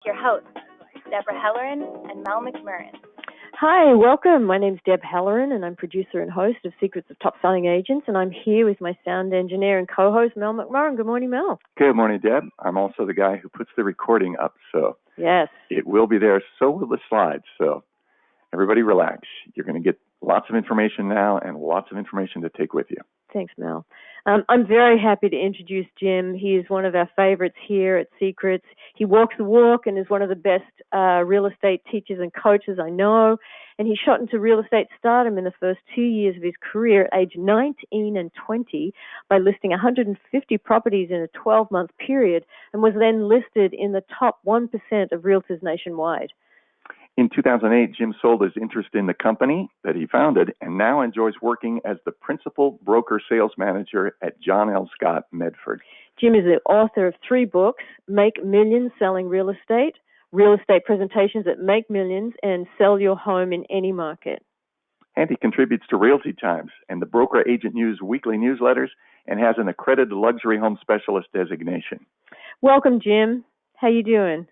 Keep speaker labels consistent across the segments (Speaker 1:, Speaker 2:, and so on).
Speaker 1: your hosts, Deborah Halloran and Mel McMurrin.
Speaker 2: Hi, welcome. My name's Deb Halloran, and I'm producer and host of Secrets of Top Selling Agents, and I'm here with my sound engineer and co-host, Mel McMurrin. Good morning, Mel.
Speaker 3: Good morning, Deb. I'm also the guy who puts the recording up, so
Speaker 2: yes,
Speaker 3: it will be there. So will the slides, so everybody relax. You're going to get lots of information now and lots of information to take with you.
Speaker 2: Thanks, Mel. I'm very happy to introduce Jim. He is one of our favorites here at Secrets. He walks the walk and is one of the best real estate teachers and coaches I know. And he shot into real estate stardom in the first 2 years of his career at age 19 and 20 by listing 150 properties in a 12-month period, and was then listed in the top 1% of realtors nationwide.
Speaker 3: In 2008, Jim sold his interest in the company that he founded and now enjoys working as the principal broker sales manager at John L. Scott Medford.
Speaker 2: Jim is the author of 3 books, Make Millions Selling Real Estate Presentations that Make Millions, and Sell Your Home in Any Market.
Speaker 3: And he contributes to Realty Times and the Broker Agent News weekly newsletters and has an accredited luxury home specialist designation.
Speaker 2: Welcome, Jim. How you doing?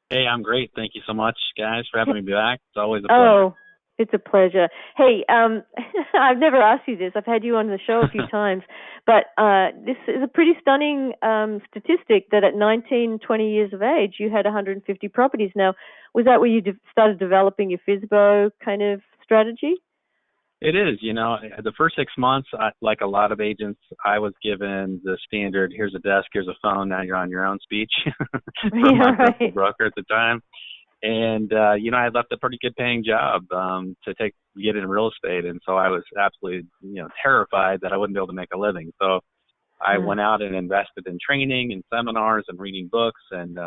Speaker 4: Hey, I'm great. Thank you so much, guys, for having me back. It's always a pleasure.
Speaker 2: Oh, it's a pleasure. Hey, I've never asked you this. I've had you on the show a few times, but this is a pretty stunning statistic that at 19, 20 years of age, you had 150 properties. Now, was that where you started developing your FSBO kind of strategy?
Speaker 4: It is. You know, the first 6 months, like a lot of agents, I was given the standard, here's a desk, here's a phone, now you're on your own speech from my principal broker at the time. And, you know, I left a pretty good paying job to get into real estate. And so I was absolutely, terrified that I wouldn't be able to make a living. So I went out and invested in training and seminars and reading books and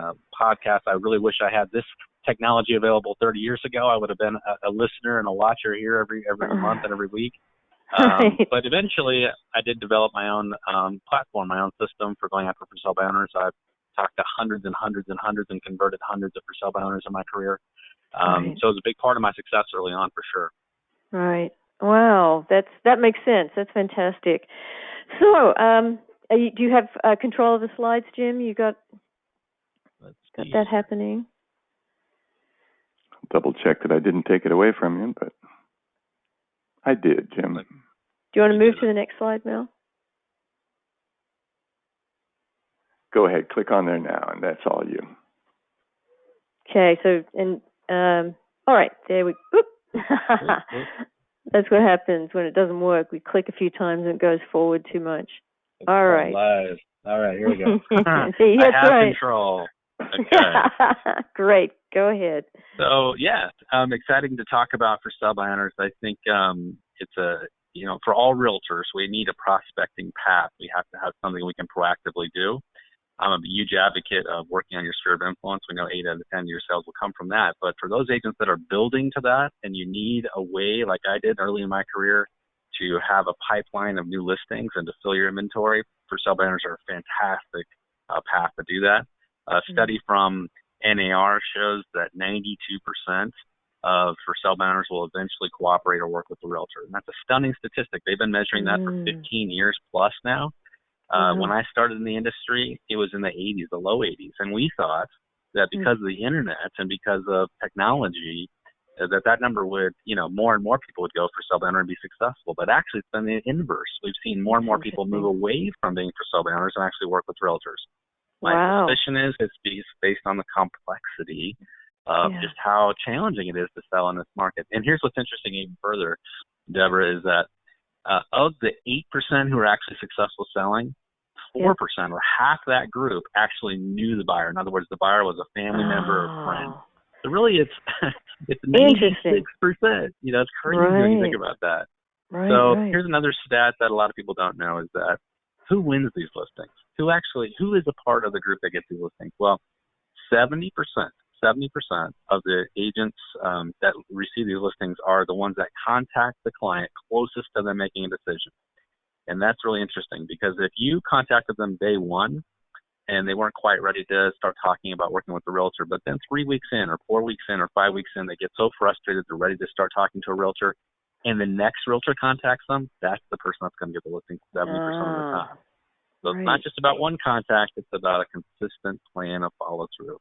Speaker 4: podcasts. I really wish I had this technology available 30 years ago. I would have been a listener and a watcher here every month and every week. But eventually I did develop my own platform, my own system for going after for sale by owners. I've talked to hundreds and hundreds and hundreds and converted hundreds of for sale by owners in my career. So it was a big part of my success early on for sure.
Speaker 2: Right. Wow. That makes sense. That's fantastic. So do you have control of the slides, Jim? You got that happening?
Speaker 3: Double check that I didn't take it away from you, but I did, Jim.
Speaker 2: Do you want to move to the next slide, Mel?
Speaker 3: Go ahead, click on there now, and that's all you.
Speaker 2: Okay, so, all right, there we go. That's what happens when it doesn't work. We click a few times and it goes forward too much. All right.
Speaker 4: Live. All right, here we go.
Speaker 2: See,
Speaker 4: I have
Speaker 2: right.
Speaker 4: Control. Okay.
Speaker 2: Great. Go ahead.
Speaker 4: So, yeah, exciting to talk about for sale by owners. I think it's for all realtors, we need a prospecting path. We have to have something we can proactively do. I'm a huge advocate of working on your sphere of influence. We know 8 out of 10 of your sales will come from that. But for those agents that are building to that, and you need a way, like I did early in my career, to have a pipeline of new listings and to fill your inventory, for sale by owners are a fantastic path to do that. A study from NAR shows that 92% of for sale by owners will eventually cooperate or work with the realtor. And that's a stunning statistic. They've been measuring that for 15 years plus now. When I started in the industry, it was in the 80s, the low 80s. And we thought that because of the internet and because of technology, that number would, more and more people would go for sale by owner and be successful. But actually, it's been the inverse. We've seen more and more people move away from being for sale by owners and actually work with realtors. My suspicion is it's based on the complexity of just how challenging it is to sell in this market. And here's what's interesting even further, Deborah, is that of the 8% who are actually successful selling, 4% or half that group actually knew the buyer. In other words, the buyer was a family member or friend. So really it's 96%. It's crazy when you think about that. Here's another stat that a lot of people don't know is that who wins these listings? Who is a part of the group that gets these listings? Well, 70% of the agents that receive these listings are the ones that contact the client closest to them making a decision. And that's really interesting because if you contacted them day one and they weren't quite ready to start talking about working with the realtor, but then 3 weeks in or 4 weeks in or 5 weeks in, they get so frustrated they're ready to start talking to a realtor, and the next realtor contacts them, that's the person that's going to get the listing 70% of the time. So it's not just about one contact, it's about a consistent plan of follow through.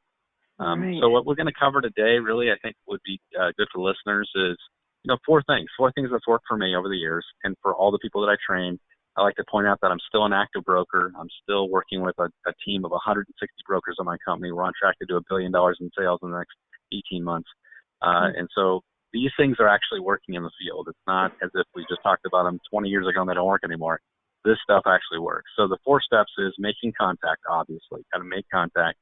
Speaker 2: Right.
Speaker 4: So what we're going to cover today really, I think, would be good for listeners is, four things that's worked for me over the years. And for all the people that I train, I like to point out that I'm still an active broker. I'm still working with a team of 160 brokers on my company. We're on track to do $1 billion in sales in the next 18 months. And so these things are actually working in the field. It's not as if we just talked about them 20 years ago and they don't work anymore. This stuff actually works. So the 4 steps is making contact, obviously. Got to make contact.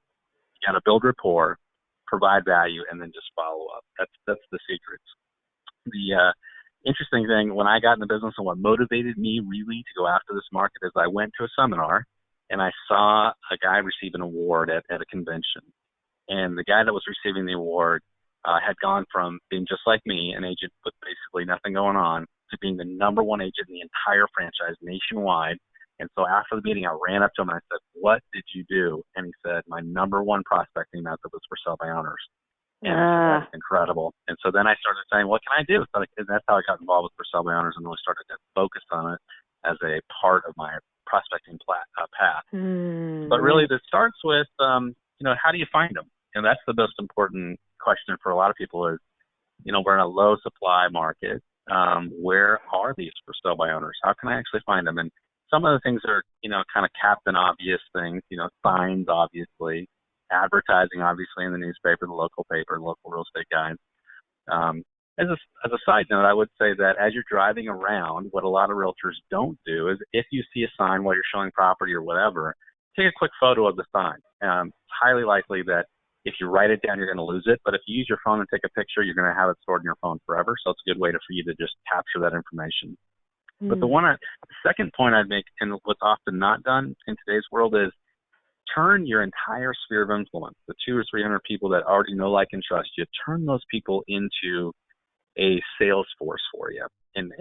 Speaker 4: You got to build rapport, provide value, and then just follow up. That's the secrets. The interesting thing when I got in the business and what motivated me really to go after this market is I went to a seminar and I saw a guy receive an award at a convention. And the guy that was receiving the award had gone from being just like me, an agent with basically nothing going on, to being the number 1 agent in the entire franchise nationwide. And so after the meeting, I ran up to him and I said, "What did you do?" And he said, "My number 1 prospecting method was for sell by owners." And that's incredible. And so then I started saying, what can I do? So and that's how I got involved with for sell by owners and really started to focus on it as a part of my prospecting path. But really, this starts with, how do you find them? And that's the most important question for a lot of people is, we're in a low supply market. Where are these for sell by owners? How can I actually find them? And some of the things are, kind of captain obvious things, signs, obviously, advertising, obviously, in the newspaper, the local paper, local real estate guides. As a side note, I would say that as you're driving around, what a lot of realtors don't do is if you see a sign while you're showing property or whatever, take a quick photo of the sign. It's highly likely that if you write it down, you're going to lose it. But if you use your phone and take a picture, you're going to have it stored in your phone forever. So it's a good way for you to just capture that information. But the second point I'd make, and what's often not done in today's world, is turn your entire sphere of influence, the 200 or 300 people that already know, like, and trust you, turn those people into a sales force for you and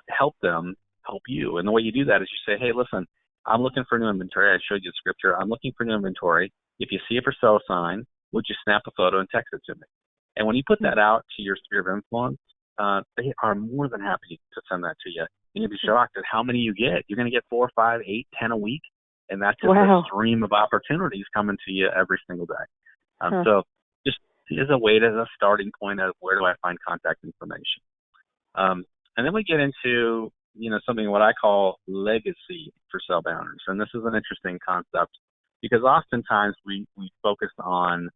Speaker 4: help them help you. And the way you do that is you say, "Hey, listen, I'm looking for new inventory." I showed you the script here. "I'm looking for new inventory. If you see a for sale sign, would you snap a photo and text it to me?" And when you put that out to your sphere of influence, they are more than happy to send that to you. And you'll be shocked at how many you get. You're going to get 4, 5, 8, 10 a week. And that's just a stream of opportunities coming to you every single day. So just as a way, as a starting point of where do I find contact information. And then we get into, something what I call legacy for sell by owners. And this is an interesting concept because oftentimes we focus on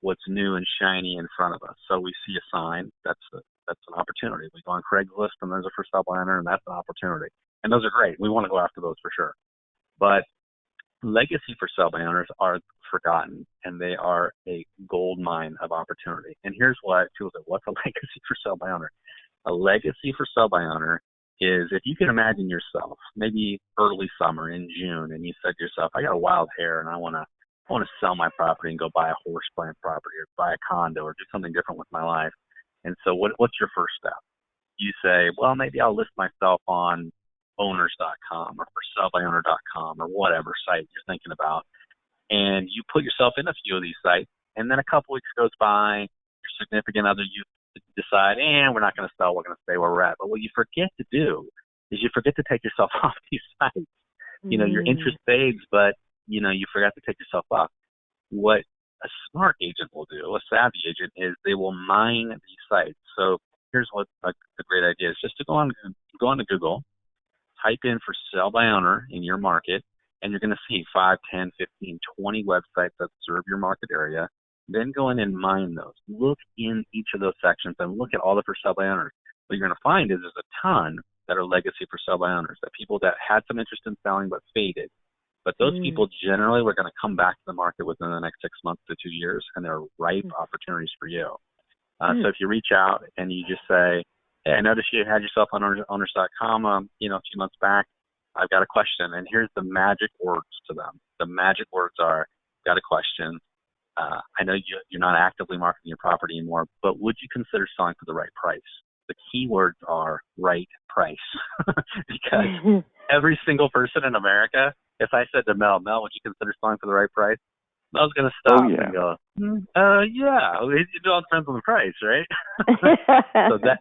Speaker 4: what's new and shiny in front of us. So we see a sign, that's an opportunity. We go on Craigslist and there's a for sale by owner and that's an opportunity. And those are great. We want to go after those for sure. But legacy for sell by owners are forgotten and they are a gold mine of opportunity. And here's what people say, what's a legacy for sell by owner? A legacy for sell by owner is if you can imagine yourself, maybe early summer in June, and you said to yourself, "I got a wild hair and I want to sell my property and go buy a horse plant property or buy a condo or do something different with my life." And so what's your first step? You say, well, maybe I'll list myself on owners.com or sellbyowner.com or whatever site you're thinking about. And you put yourself in a few of these sites, and then a couple weeks goes by, your significant other, you decide, we're not going to sell, we're going to stay where we're at. But what you forget to do is you forget to take yourself off these sites. Your interest fades, but, you forgot to take yourself off. What a smart agent will do, a savvy agent, is they will mine these sites. So here's what a great idea is, just to go on to Google, type in for sell by owner in your market, and you're going to see 5, 10, 15, 20 websites that serve your market area. Then go in and mine those. Look in each of those sections and look at all the for sale by owners. What you're going to find is there's a ton that are legacy for sale by owners, that people that had some interest in selling but faded. But those people generally were going to come back to the market within the next 6 months to 2 years, and they're ripe opportunities for you. So if you reach out and you just say, "Hey, I noticed you had yourself on owners.com, a few months back. I've got a question." And here's the magic words to them. The magic words are, "Got a question. I know you're not actively marketing your property anymore, but would you consider selling for the right price?" The key words are right price. Because every single person in America, if I said to Mel, "Mel, would you consider selling for the right price?" Mel's going to stop and go, "Yeah, it all depends on the price, right?" So that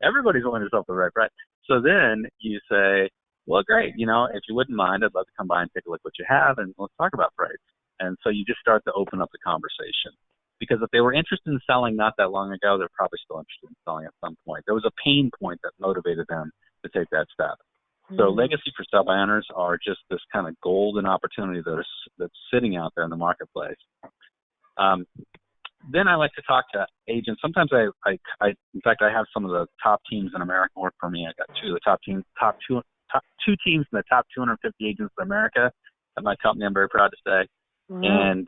Speaker 4: everybody's willing to sell for the right price. So then you say, "Well, great. If you wouldn't mind, I'd love to come by and take a look at what you have, and let's talk about price." And so you just start to open up the conversation. Because if they were interested in selling not that long ago, they're probably still interested in selling at some point. There was a pain point that motivated them to take that step. So legacy for sell by owners are just this kind of golden opportunity that's sitting out there in the marketplace. Then I like to talk to agents. Sometimes in fact, I have some of the top teams in America work for me. I got two of the two teams in the top 250 agents in America at my company. I'm very proud to say. And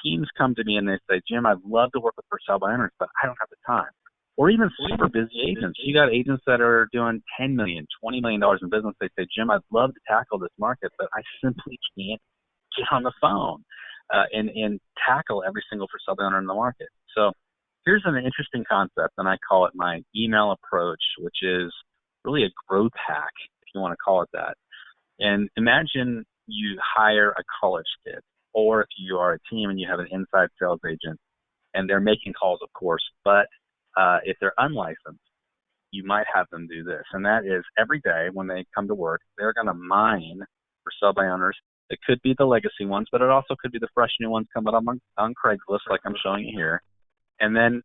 Speaker 4: teams come to me and they say, Jim, I'd love to work with for sale by owners, but I don't have the time. Or even super busy agents. You got agents that are doing $10 million, $20 million in business. They say, Jim, I'd love to tackle this market, but I simply can't get on the phone and tackle every single for sale by owner in the market. So here's an interesting concept, and I call it my email approach, which is really a growth hack, if you want to call it that. And imagine you hire a college kid, or if you are a team and you have an inside sales agent, and they're making calls, of course, but if they're unlicensed, you might have them do this. And that is every day when they come to work, they're going to mine for sell by owners. It could be the legacy ones, but it also could be the fresh new ones coming up on Craigslist like I'm showing you here. And then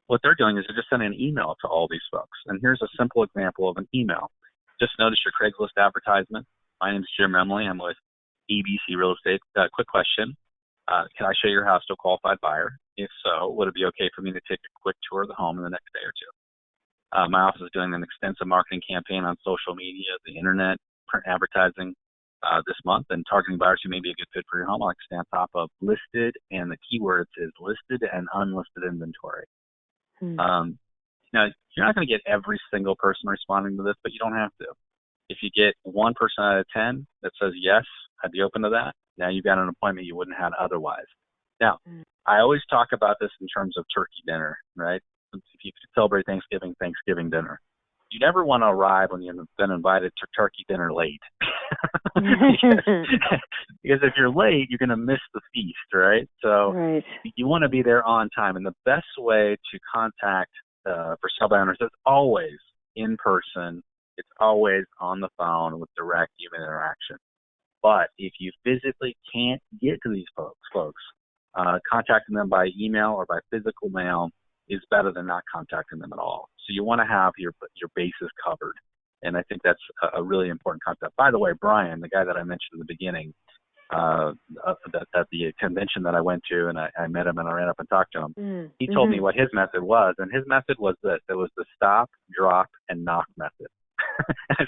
Speaker 4: what they're doing is they're just sending an email to all these folks. And here's a simple example of an email. Just notice your Craigslist advertisement. My name is Jim Remley. I'm with ABC Real Estate. Quick question. Can I show your house to a qualified buyer? If so, would it be okay for me to take a quick tour of the home in the next day or two? My office is doing an extensive marketing campaign on social media, the internet, print advertising this month, and targeting buyers who may be a good fit for your home. I like to stay on top of listed, and the keywords is listed and unlisted inventory. Now, you're not going to get every single person responding to this, but you don't have to. If you get 1 person out of 10 that says, yes, I'd be open to that, now you've got an appointment you wouldn't have had otherwise. Now, I always talk about this in terms of turkey dinner, right? If you celebrate Thanksgiving dinner. You never want to arrive when you've been invited to turkey dinner late. because if you're late, you're going to miss the feast, right? So you want to be there on time. And the best way to contact for sell by owners is always in person. It's always on the phone with direct human interaction. But if you physically can't get to these folks, contacting them by email or by physical mail is better than not contacting them at all. So you want to have your bases covered. And I think that's a really important concept. By the way, Brian, the guy that I mentioned in the beginning, at the convention that I went to, and I met him and I ran up and talked to him, he told me what his method was. And his method was this. It was the stop, drop, and knock method.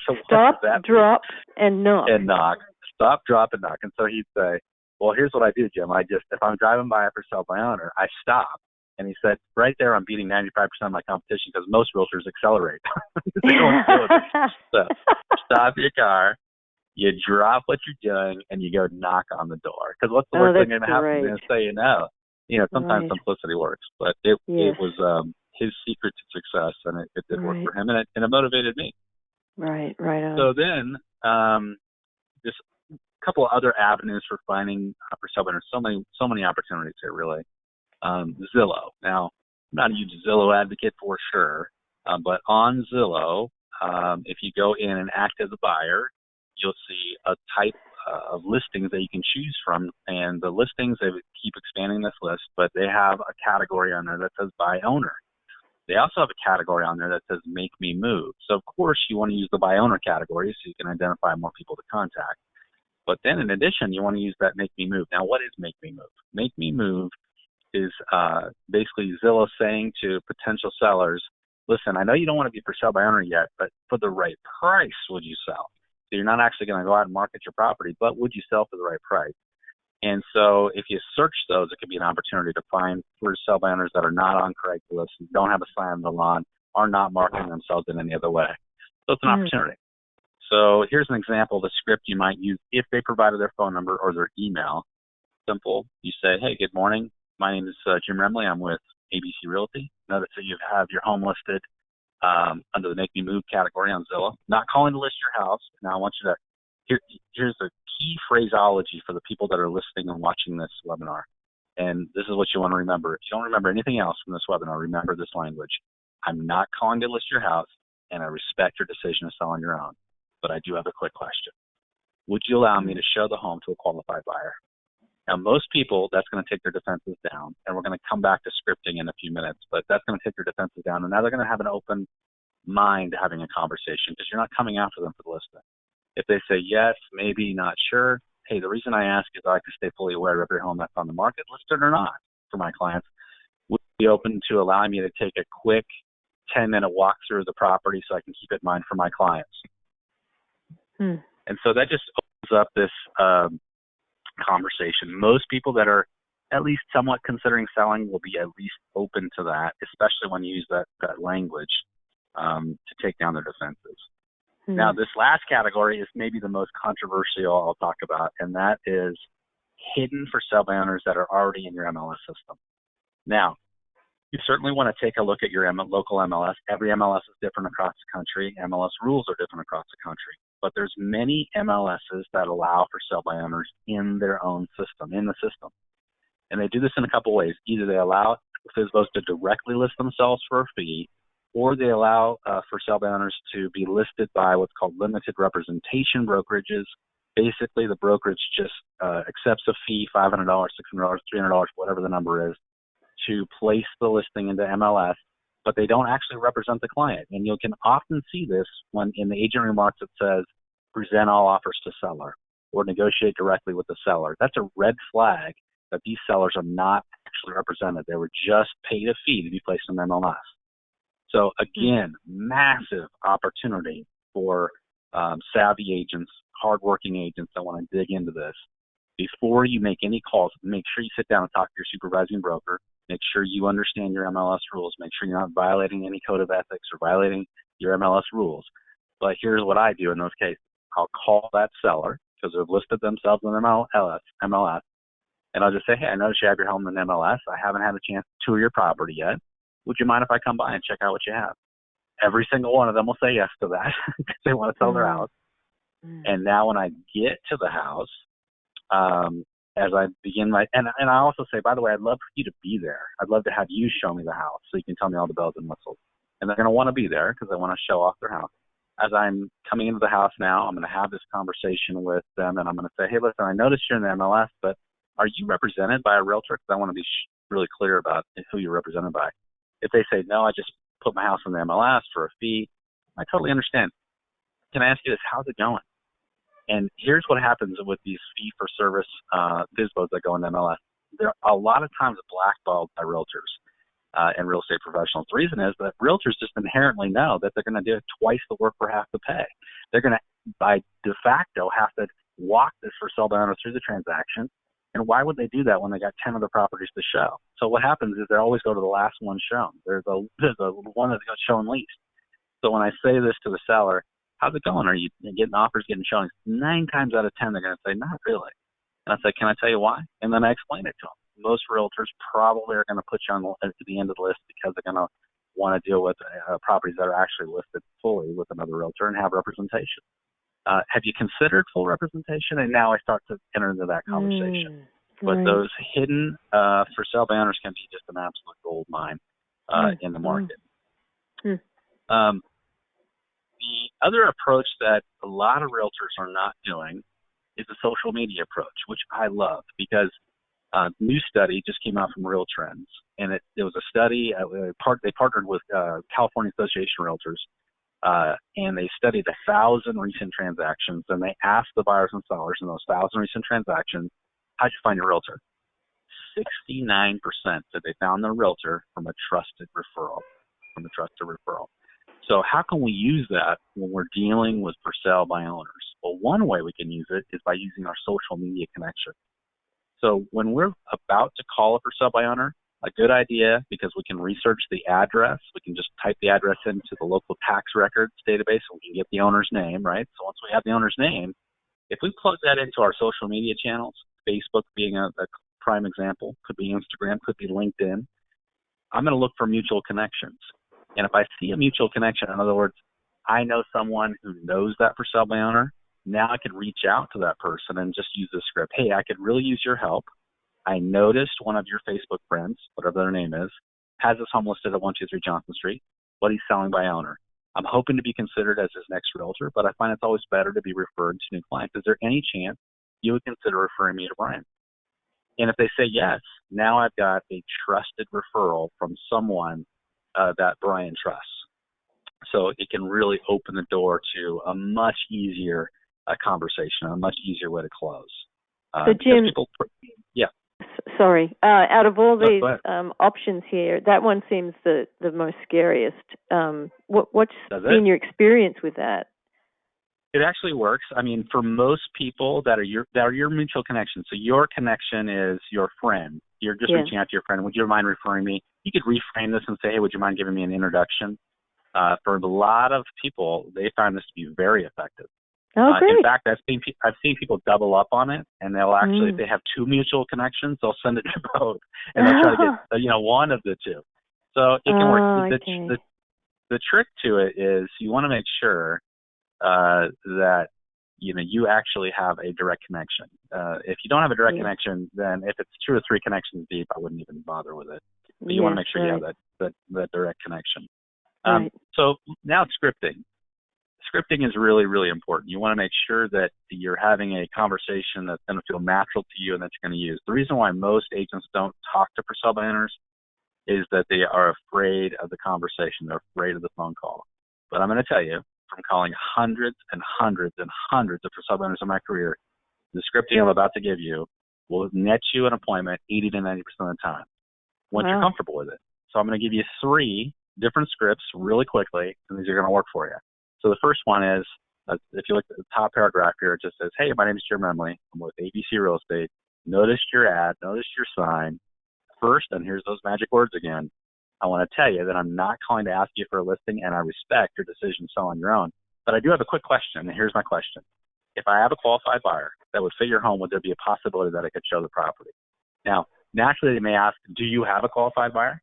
Speaker 4: So stop, drop, and knock. And knock. Stop, drop, and knock. And so he'd say, well, here's what I do, Jim. If I'm driving by for sale by owner, I stop. And he said, right there, I'm beating 95% of my competition because most realtors accelerate. They don't do it. So stop your car, you drop what you're doing, and you go knock on the door. Because what's the worst thing going to happen? They're going to say no. You know, sometimes simplicity works. But it was his secret to success, and it did work for him, and it motivated me. Right on. So then just a couple of other avenues for finding for sale by owners. So many opportunities here, really. Zillow. Now, I'm not a huge Zillow advocate for sure, but on Zillow, if you go in and act as a buyer, you'll see a type of listings that you can choose from. And the listings, they keep expanding this list, but they have a category on there that says buy owner. They also have a category on there that says make me move. So, of course, you want to use the buy owner category so you can identify more people to contact. But then, in addition, you want to use that make me move. Now, what is make me move? Make me move is basically Zillow saying to potential sellers, listen, I know you don't want to be for sale by owner yet, but for the right price, would you sell? So you're not actually going to go out and market your property, but would you sell for the right price? And so if you search those, it could be an opportunity to find for sale by owners that are not on Craigslist, don't have a sign on the lawn, are not marketing themselves in any other way. So it's an opportunity. So here's an example of the script you might use if they provided their phone number or their email. Simple. You say, hey, good morning. My name is Jim Remley. I'm with ABC Realty. Notice that you have your home listed under the Make Me Move category on Zillow. Not calling to list your house. Now I want you to, here's the key phraseology for the people that are listening and watching this webinar. And this is what you want to remember. If you don't remember anything else from this webinar, remember this language. I'm not calling to list your house, and I respect your decision to sell on your own. But I do have a quick question. Would you allow me to show the home to a qualified buyer? Now, most people, that's going to take their defenses down, and we're going to come back to scripting in a few minutes, but that's going to take their defenses down, and now they're going to have an open mind having a conversation because you're not coming after them for the listing. If they say yes, maybe, not sure, hey, the reason I ask is I like to stay fully aware of every home that's on the market, listed or not, for my clients. Would you be open to allowing me to take a quick 10-minute walk through the property so I can keep it in mind for my clients? And so that just opens up this conversation. Most people that are at least somewhat considering selling will be at least open to that, especially when you use that language to take down their defenses. Now, this last category is maybe the most controversial I'll talk about, and that is hidden for sale by owners that are already in your MLS system. Now, you certainly want to take a look at your local MLS. Every MLS is different across the country. MLS rules are different across the country. But there's many MLSs that allow for sale by owners in their own system, in the system. And they do this in a couple ways. Either they allow FSBOs to directly list themselves for a fee, or they allow for sale by owners to be listed by what's called limited representation brokerages. Basically, the brokerage just accepts a fee, $500, $600, $300, whatever the number is, to place the listing into MLS, but they don't actually represent the client. And you can often see this when in the agent remarks it says, present all offers to seller, or negotiate directly with the seller. That's a red flag that these sellers are not actually represented. They were just paid a fee to be placed in MLS. So again, massive opportunity for savvy agents, hardworking agents that want to dig into this. Before you make any calls, make sure you sit down and talk to your supervising broker. Make sure you understand your MLS rules. Make sure you're not violating any code of ethics or violating your MLS rules. But here's what I do in those cases. I'll call that seller because they've listed themselves in MLS, and I'll just say, hey, I noticed you have your home in MLS. I haven't had a chance to tour your property yet. Would you mind if I come by and check out what you have? Every single one of them will say yes to that because they want to sell their house. And now when I get to the house, as I begin and I also say, by the way, I'd love for you to be there. I'd love to have you show me the house so you can tell me all the bells and whistles. And they're going to want to be there because they want to show off their house. As I'm coming into the house now, I'm going to have this conversation with them, and I'm going to say, hey, listen, I noticed you're in the MLS, but are you represented by a realtor? Because I want to be really clear about who you're represented by. If they say, no, I just put my house in the MLS for a fee, I totally understand. Can I ask you this? How's it going? And here's what happens with these fee-for-service FSBOs that go in MLS. They're a lot of times blackballed by realtors and real estate professionals. The reason is that realtors just inherently know that they're going to do twice the work for half the pay. They're going to, by de facto, have to walk this for sale by owner through the transaction. And why would they do that when they got 10 other properties to show? So what happens is they always go to the last one shown. There's a one that got shown least. So when I say this to the seller, how's it going? Are you getting offers, getting showings? 9 times out of 10, they're going to say, not really. And I say, can I tell you why? And then I explain it to them. Most realtors probably are going to put you on at the end of the list because they're going to want to deal with properties that are actually listed fully with another realtor and have representation. Have you considered full representation? And now I start to enter into that conversation. But those hidden for sale by owners can be just an absolute gold mine in the market. The other approach that a lot of realtors are not doing is the social media approach, which I love because a new study just came out from Real Trends, and it was a study. They partnered with California Association of REALTORS, and they studied 1,000 recent transactions, and they asked the buyers and sellers in those 1,000 recent transactions, how'd you find your realtor? 69% said they found their realtor from a trusted referral. So how can we use that when we're dealing with for sale by owners? Well, one way we can use it is by using our social media connection. So when we're about to call a for sale by owner, a good idea, because we can research the address, we can just type the address into the local tax records database and we can get the owner's name, right? So once we have the owner's name, if we plug that into our social media channels, Facebook being a prime example, could be Instagram, could be LinkedIn, I'm going to look for mutual connections. And if I see a mutual connection, in other words, I know someone who knows that for sale by owner, now I could reach out to that person and just use the script. Hey, I could really use your help. I noticed one of your Facebook friends, whatever their name is, has this home listed at 123 Johnson Street, but he's selling by owner. I'm hoping to be considered as his next realtor, but I find it's always better to be referred to new clients. Is there any chance you would consider referring me to Brian? And if they say yes, now I've got a trusted referral from someone that Brian trusts. So it can really open the door to a much easier conversation, a much easier way to close.
Speaker 2: So Jim,
Speaker 4: yeah.
Speaker 2: Sorry, out of all these options here, that one seems the most scariest. What's been your experience with that?
Speaker 4: It actually works. I mean, for most people that are your mutual connection. So your connection is your friend. You're just reaching out to your friend. Would you mind referring me? You could reframe this and say, hey, would you mind giving me an introduction? For a lot of people, they find this to be very effective.
Speaker 2: Oh, great.
Speaker 4: In fact, I've seen people double up on it, and they'll actually, if they have two mutual connections, they'll send it to both, and they'll try to get one of the two. So it can work. The trick to it is you want to make sure that you actually have a direct connection. If you don't have a direct connection, then if it's 2 or 3 connections deep, I wouldn't even bother with it. But you want to make sure you have that direct connection. So now it's scripting. Scripting is really, really important. You want to make sure that you're having a conversation that's going to feel natural to you and that you're going to use. The reason why most agents don't talk to for-sale by owners is that they are afraid of the conversation. They're afraid of the phone call. But I'm going to tell you, from calling hundreds and hundreds and hundreds of for-sale by owners in my career, the scripting I'm about to give you will net you an appointment 80 to 90% of the time once you're comfortable with it. So I'm going to give you 3 different scripts really quickly, and these are going to work for you. So the first one is, if you look at the top paragraph here, it just says, hey, my name is Jim Remley. I'm with ABC Real Estate. Noticed your ad, noticed your sign. First, and here's those magic words again, I want to tell you that I'm not calling to ask you for a listing, and I respect your decision to sell on your own. But I do have a quick question, and here's my question. If I have a qualified buyer that would fit your home, would there be a possibility that I could show the property? Now, naturally, they may ask, do you have a qualified buyer?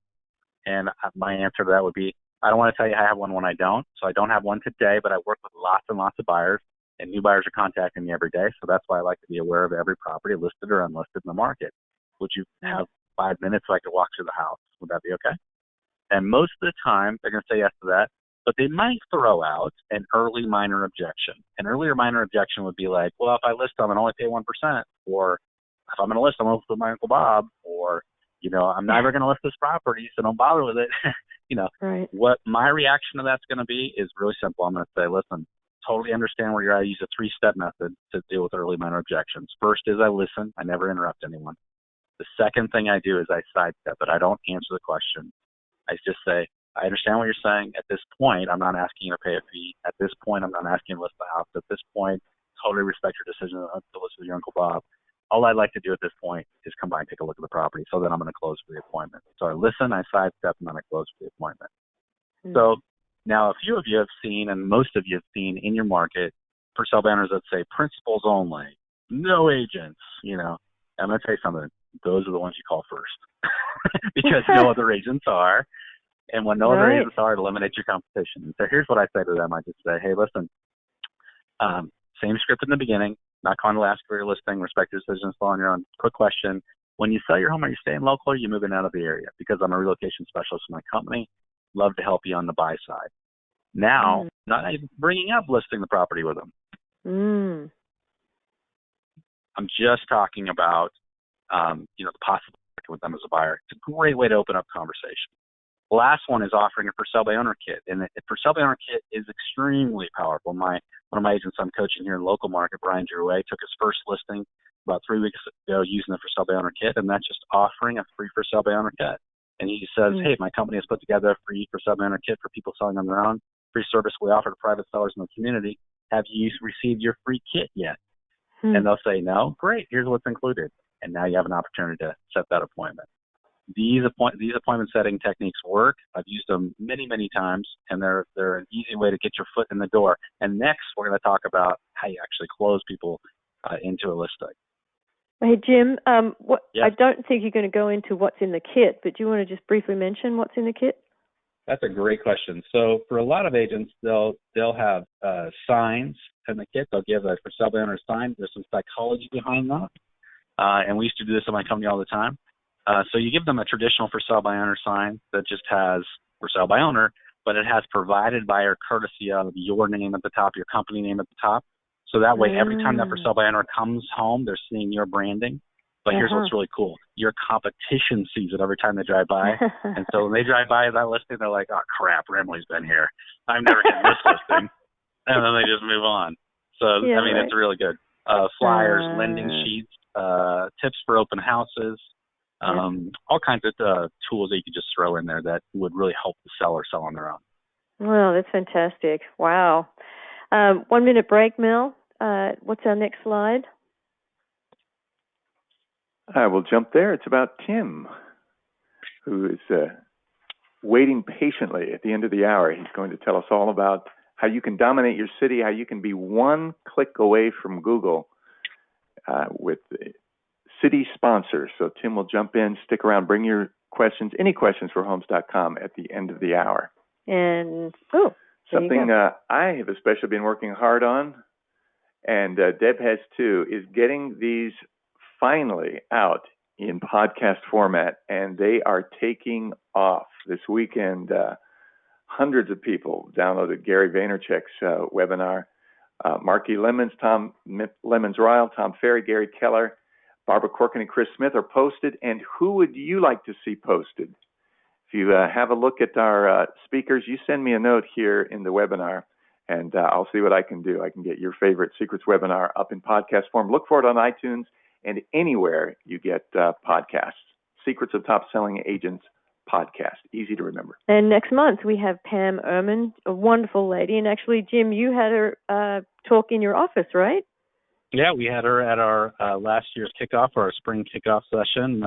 Speaker 4: And my answer to that would be, I don't want to tell you I have one when I don't. So I don't have one today, but I work with lots and lots of buyers, and new buyers are contacting me every day. So that's why I like to be aware of every property listed or unlisted in the market. Would you have 5 minutes so I could walk through the house? Would that be okay? And most of the time, they're going to say yes to that, but they might throw out an early minor objection. An earlier minor objection would be like, well, if I list them and only pay 1%, or if I'm going to list them, I'll list with my Uncle Bob, or, I'm never going to list this property, so don't bother with it. What my reaction to that's going to be is really simple. I'm going to say, listen, totally understand where you're at. I use a 3-step method to deal with early minor objections. First is I listen. I never interrupt anyone. The second thing I do is I sidestep it. I don't answer the question. I just say, I understand what you're saying. At this point, I'm not asking you to pay a fee. At this point, I'm not asking you to list the house. At this point, totally respect your decision to list with your Uncle Bob. All I'd like to do at this point is come by and take a look at the property. So then I'm going to close for the appointment. So I listen, I sidestep, and then I close for the appointment. So now a few of you have seen, and most of you have seen in your market, for sale banners that say principals only, no agents. I'm going to tell you something. Those are the ones you call first because no other agents are. And when no other agents are, it eliminates your competition. So here's what I say to them. I just say, hey, listen, same script in the beginning, not calling to ask for your listing, respect your decision, follow on your own. Quick question. When you sell your home, are you staying local or are you moving out of the area? Because I'm a relocation specialist in my company. Love to help you on the buy side. Now, not even bringing up listing the property with them. I'm just talking about, the possibility with them as a buyer. It's a great way to open up conversation. The last one is offering a for sale by owner kit. And the for sale by owner kit is extremely powerful. One of my agents I'm coaching here in the local market, Brian Drouet, took his first listing about 3 weeks ago using the for sale by owner kit, and that's just offering a free for sale by owner kit. And he says, hey, my company has put together a free for sale by owner kit for people selling on their own. Free service we offer to private sellers in the community. Have you received your free kit yet? And they'll say, no. Great. Here's what's included. And now you have an opportunity to set that appointment. These appointment setting techniques work. I've used them many, many times, and they're an easy way to get your foot in the door. And next, we're going to talk about how you actually close people into a listing.
Speaker 2: Hey, Jim, I don't think you're going to go into what's in the kit, but do you want to just briefly mention what's in the kit?
Speaker 4: That's a great question. So for a lot of agents, they'll have signs in the kit. They'll give a for sale by owner sign. There's some psychology behind that. And we used to do this in my company all the time. So you give them a traditional for sale by owner sign that just has for sale by owner, but it has provided by or courtesy of your name at the top, your company name at the top. So that way, every time that for sale by owner comes home, they're seeing your branding. But here's what's really cool. Your competition sees it every time they drive by. And so when they drive by that listing, they're like, oh, crap, Remley's been here. I'm never getting this listing. And then they just move on. So,
Speaker 2: yeah,
Speaker 4: I mean, It's really good. Flyers, lending sheets, tips for open houses, all kinds of tools that you could just throw in there that would really help the seller sell on their own.
Speaker 2: Well, that's fantastic. Wow. 1 minute break, Mel. What's our next slide?
Speaker 3: I will jump there. It's about Tim, who is waiting patiently at the end of the hour. He's going to tell us all about how you can dominate your city, how you can be one click away from Google with city sponsors. So Tim will jump in, stick around, bring your questions, any questions for homes.com at the end of the hour.
Speaker 2: And
Speaker 3: something I have especially been working hard on, and Deb has too, is getting these finally out in podcast format, and they are taking off. This weekend, hundreds of people downloaded Gary Vaynerchuk's webinar. Mark E. Lemons, Tom Lemons-Ryle, Tom Ferry, Gary Keller, Barbara Corkin, and Chris Smith are posted. And who would you like to see posted? If you have a look at our speakers, you send me a note here in the webinar, and I'll see what I can do. I can get your favorite Secrets webinar up in podcast form. Look for it on iTunes and anywhere you get podcasts. Secrets of Top Selling Agents podcast. Easy to remember.
Speaker 2: And next month we have Pam Ehrman, a wonderful lady. And actually, Jim, you had her talk in your office, right?
Speaker 4: Yeah, we had her at our last year's kickoff, or our spring kickoff session.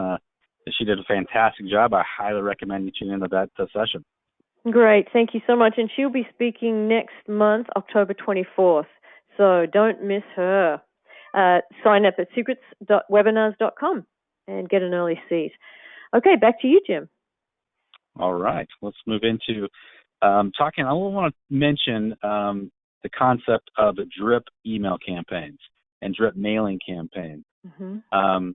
Speaker 4: She did a fantastic job. I highly recommend you tune into that session.
Speaker 2: Great. Thank you so much. And she'll be speaking next month, October 24th. So don't miss her. Sign up at secrets.webinars.com and get an early seat. Okay, back to you, Jim.
Speaker 4: All right. Let's move into talking. I want to mention the concept of drip email campaigns and drip mailing campaigns. Mm-hmm.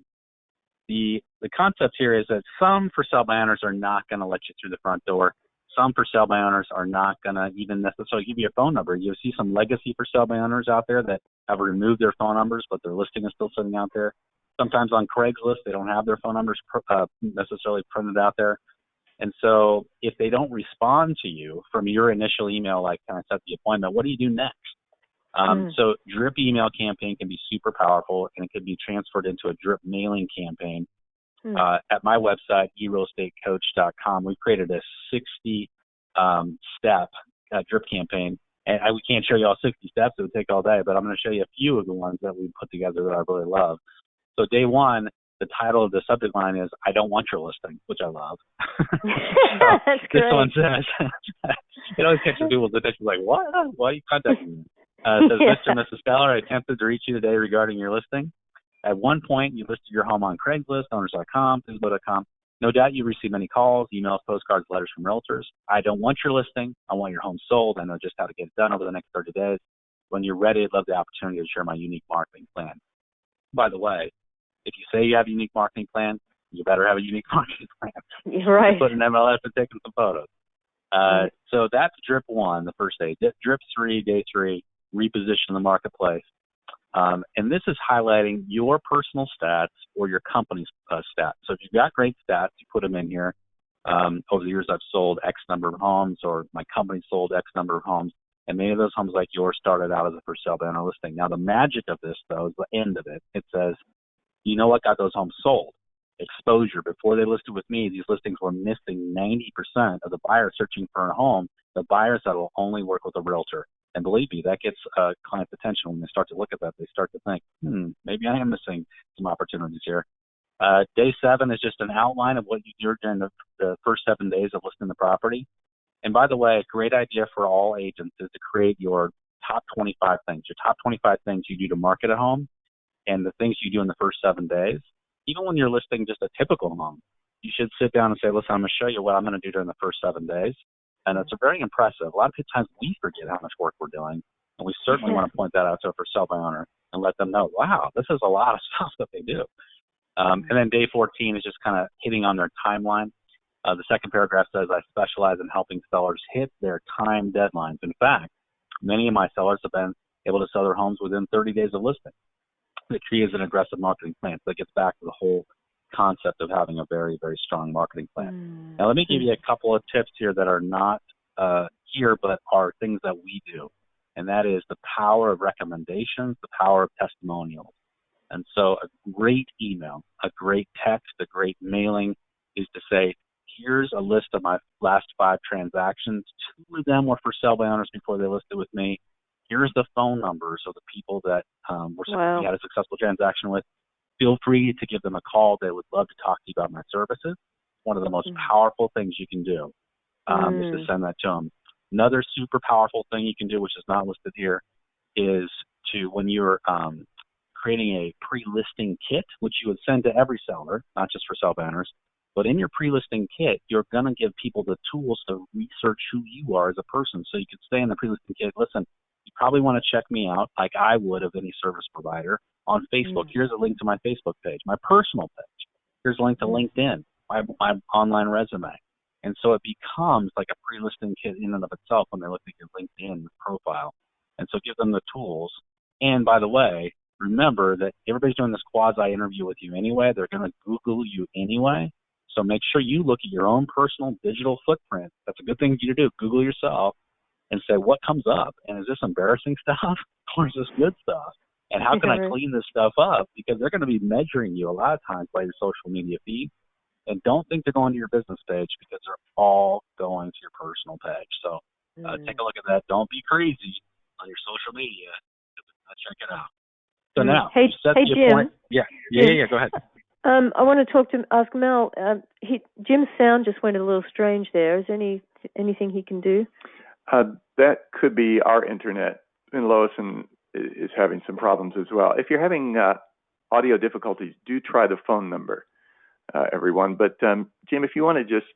Speaker 4: The concept here is that some for sale by owners are not going to let you through the front door. Some for sale by owners are not going to even necessarily give you a phone number. You see some legacy for sale by owners out there that have removed their phone numbers, but their listing is still sitting out there. Sometimes on Craigslist, they don't have their phone numbers necessarily printed out there. And so if they don't respond to you from your initial email, like, can I set the appointment, what do you do next? So drip email campaign can be super powerful, and it can be transferred into a drip mailing campaign. At my website, eRealEstateCoach.com, we've created a 60-step drip campaign. And we can't show you all 60 steps. It would take all day, but I'm going to show you a few of the ones that we put together that I really love. So day one, the title of the subject line is, I don't want your listing, which I love.
Speaker 2: That's
Speaker 4: this
Speaker 2: great.
Speaker 4: one says, it always catches people's attention, like, what? Why are you contacting me? It says, Mr. and Mrs. Seller, I attempted to reach you today regarding your listing. At one point, you listed your home on Craigslist, owners.com, FSBO.com. No doubt you received many calls, emails, postcards, letters from realtors. I don't want your listing. I want your home sold. I know just how to get it done over the next 30 days. When you're ready, I'd love the opportunity to share my unique marketing plan. By the way, if you say you have a unique marketing plan, you better have a unique marketing plan.
Speaker 2: You're right.
Speaker 4: Put an MLS and taking some photos. So that's drip one, the first day. Drip three, day three, reposition the marketplace. And this is highlighting your personal stats or your company's stats. So if you've got great stats, you put them in here. Over the years, I've sold X number of homes, or my company sold X number of homes. And many of those homes like yours started out as a for sale by owner listing. Now, the magic of this, though, is the end of it. It says, you know what got those homes sold? Exposure. Before they listed with me, these listings were missing 90% of the buyers searching for a home, the buyers that will only work with a realtor. And believe me, that gets clients' attention. When they start to look at that, they start to think, maybe I am missing some opportunities here. Day 7 is just an outline of what you do during the first 7 days of listing the property. And by the way, a great idea for all agents is to create your top 25 things, your top 25 things you do to market a home and the things you do in the first 7 days. Even when you're listing just a typical home, you should sit down and say, listen, I'm going to show you what I'm going to do during the first 7 days. And it's very impressive. A lot of times we forget how much work we're doing, and we certainly want to point that out to a for sale by owner and let them know, wow, this is a lot of stuff that they do. And then day 14 is just kind of hitting on their timeline. The second paragraph says, I specialize in helping sellers hit their time deadlines. In fact, many of my sellers have been able to sell their homes within 30 days of listing. that creates an aggressive marketing plan. So it gets back to the whole concept of having a very, very strong marketing plan. Now, let me give you a couple of tips here that are not here, but are things that we do. And that is the power of recommendations, the power of testimonials. And so a great email, a great text, a great mailing is to say, here's a list of my last 5 transactions. 2 of them were for sale by owners before they listed with me. Here's the phone numbers of the people that we had a successful transaction with. Feel free to give them a call. They would love to talk to you about my services. One of the most powerful things you can do is to send that to them. Another super powerful thing you can do, which is not listed here, is to, when you're creating a pre-listing kit, which you would send to every seller, not just for sale by owners, but in your pre-listing kit, you're going to give people the tools to research who you are as a person. So you could say in the pre-listing kit, listen, you probably want to check me out like I would of any service provider on Facebook. Here's a link to my Facebook page, my personal page. Here's a link to LinkedIn, my online resume. And so it becomes like a pre-listing kit in and of itself when they look at your LinkedIn profile. And so give them the tools. And by the way, remember that everybody's doing this quasi-interview with you anyway. They're going to Google you anyway. So make sure you look at your own personal digital footprint. That's a good thing for you to do. Google yourself and say, what comes up? And is this embarrassing stuff or is this good stuff? And how can I clean this stuff up? Because they're going to be measuring you a lot of times by your social media feed. And don't think they're going to your business page because they're all going to your personal page. So take a look at that. Don't be crazy on your social media. Check it out. So now,
Speaker 2: hey Jim.
Speaker 4: Point. Yeah, go ahead.
Speaker 2: I want to ask Mel. Jim's sound just went a little strange there. Is there anything he can do?
Speaker 3: That could be our internet. And Lois is having some problems as well. If you're having audio difficulties, do try the phone number, everyone. But Jim, if you want to just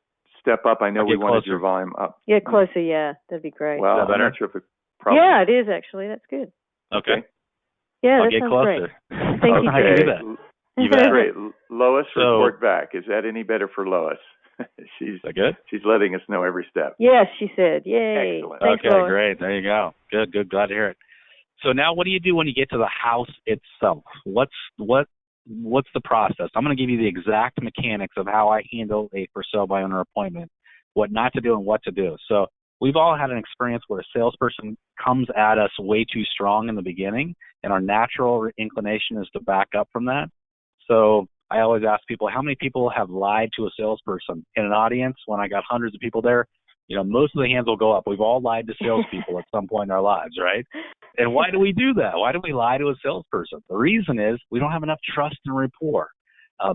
Speaker 3: step up, I know we wanted your volume up.
Speaker 2: Yeah, closer. Yeah, that'd be great.
Speaker 3: Well, I'm not sure if it's probably.
Speaker 2: Yeah, it is actually. That's good.
Speaker 4: Okay.
Speaker 2: Yeah,
Speaker 4: I'll get closer.
Speaker 2: Great. Thank you.
Speaker 3: I can do that.
Speaker 4: You bet.
Speaker 3: Great. Lois, report back. Is that any better for Lois?
Speaker 4: Is that good?
Speaker 3: She's letting us know every step.
Speaker 2: Yes, she said. Yay.
Speaker 3: Excellent.
Speaker 2: Thanks,
Speaker 4: okay,
Speaker 2: Lois.
Speaker 4: Great. There you go. Good. Glad to hear it. So now what do you do when you get to the house itself? What's the process? I'm going to give you the exact mechanics of how I handle a for sale by owner appointment, what not to do and what to do. So we've all had an experience where a salesperson comes at us way too strong in the beginning, and our natural inclination is to back up from that. So I always ask people, how many people have lied to a salesperson? In an audience, when I got hundreds of people there, most of the hands will go up. We've all lied to salespeople at some point in our lives, right? And why do we do that? Why do we lie to a salesperson? The reason is we don't have enough trust and rapport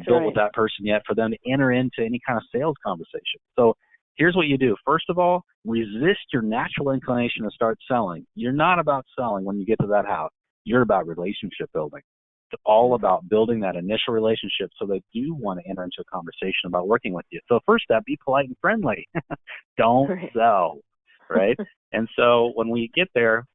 Speaker 4: built with that person yet for them to enter into any kind of sales conversation. So here's what you do. First of all, resist your natural inclination to start selling. You're not about selling when you get to that house. You're about relationship building. It's all about building that initial relationship so they do want to enter into a conversation about working with you. So first step, be polite and friendly. Don't sell, right? And so when we get there,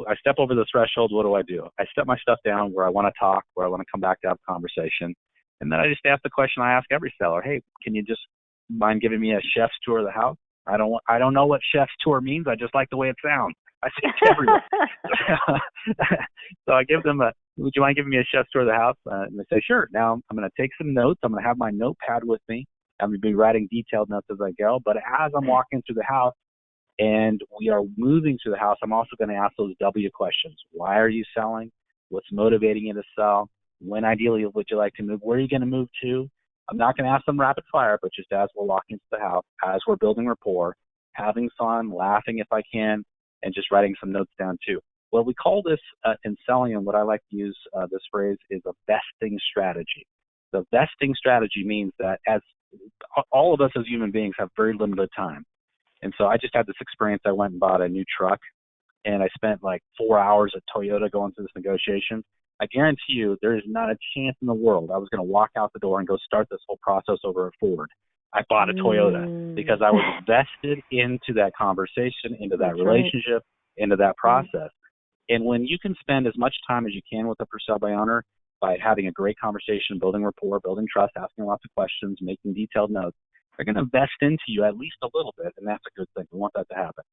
Speaker 4: I step over the threshold. What do? I step my stuff down where I want to talk, where I want to come back to have a conversation. And then I just ask the question I ask every seller. Hey, can you just mind giving me a chef's tour of the house? I don't know what chef's tour means. I just like the way it sounds. I say it to everyone. So I give them would you mind giving me a chef's tour of the house? And they say, sure. Now I'm going to take some notes. I'm going to have my notepad with me. I'm going to be writing detailed notes as I go. But as I'm walking through the house and we are moving through the house, I'm also going to ask those W questions. Why are you selling? What's motivating you to sell? When ideally would you like to move? Where are you going to move to? I'm not going to ask them rapid fire, but just as we're walking into the house, as we're building rapport, having fun, laughing if I can, and just writing some notes down too. Well, we call this in selling, and what I like to use this phrase is a vesting strategy. The vesting strategy means that as all of us as human beings have very limited time. And so I just had this experience. I went and bought a new truck, and I spent like 4 hours at Toyota going through this negotiation. I guarantee you there is not a chance in the world I was going to walk out the door and go start this whole process over at Ford. I bought a Toyota because I was vested into that conversation, into that relationship, into that process. And when you can spend as much time as you can with a for sale by owner by having a great conversation, building rapport, building trust, asking lots of questions, making detailed notes, they're going to invest into you at least a little bit, and that's a good thing. We want that to happen.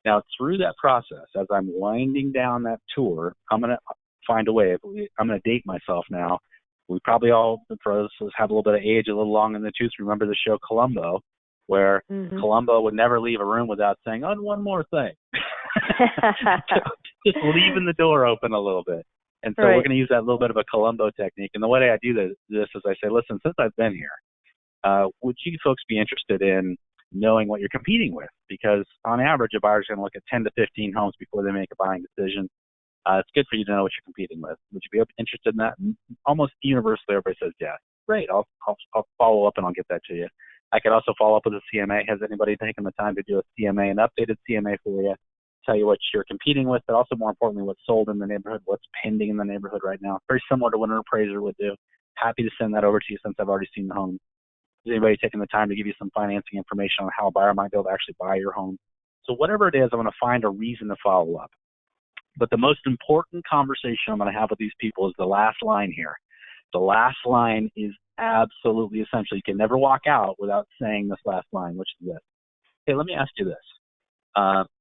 Speaker 4: Now, through that process, as I'm winding down that tour, I'm going to find a way. I'm going to date myself now. We probably all, for us, have a little bit of age, a little long in the tooth. Remember the show Columbo, where Columbo would never leave a room without saying, "Oh, one more thing." Just leaving the door open a little bit. And so we're going to use that little bit of a Columbo technique. And the way I do this is I say, listen, since I've been here, would you folks be interested in knowing what you're competing with? Because on average, a buyer's going to look at 10 to 15 homes before they make a buying decision. It's good for you to know what you're competing with. Would you be interested in that? And almost universally, everybody says yes. Great, I'll follow up and I'll get that to you. I could also follow up with a CMA. Has anybody taken the time to do a CMA, an updated CMA for you? Tell you what you're competing with, but also more importantly, what's sold in the neighborhood, what's pending in the neighborhood right now. Very similar to what an appraiser would do. Happy to send that over to you since I've already seen the home. Is anybody taking the time to give you some financing information on how a buyer might be able to actually buy your home? So whatever it is, I'm going to find a reason to follow up. But the most important conversation I'm going to have with these people is the last line here. The last line is absolutely essential. You can never walk out without saying this last line, which is this. Hey, let me ask you this.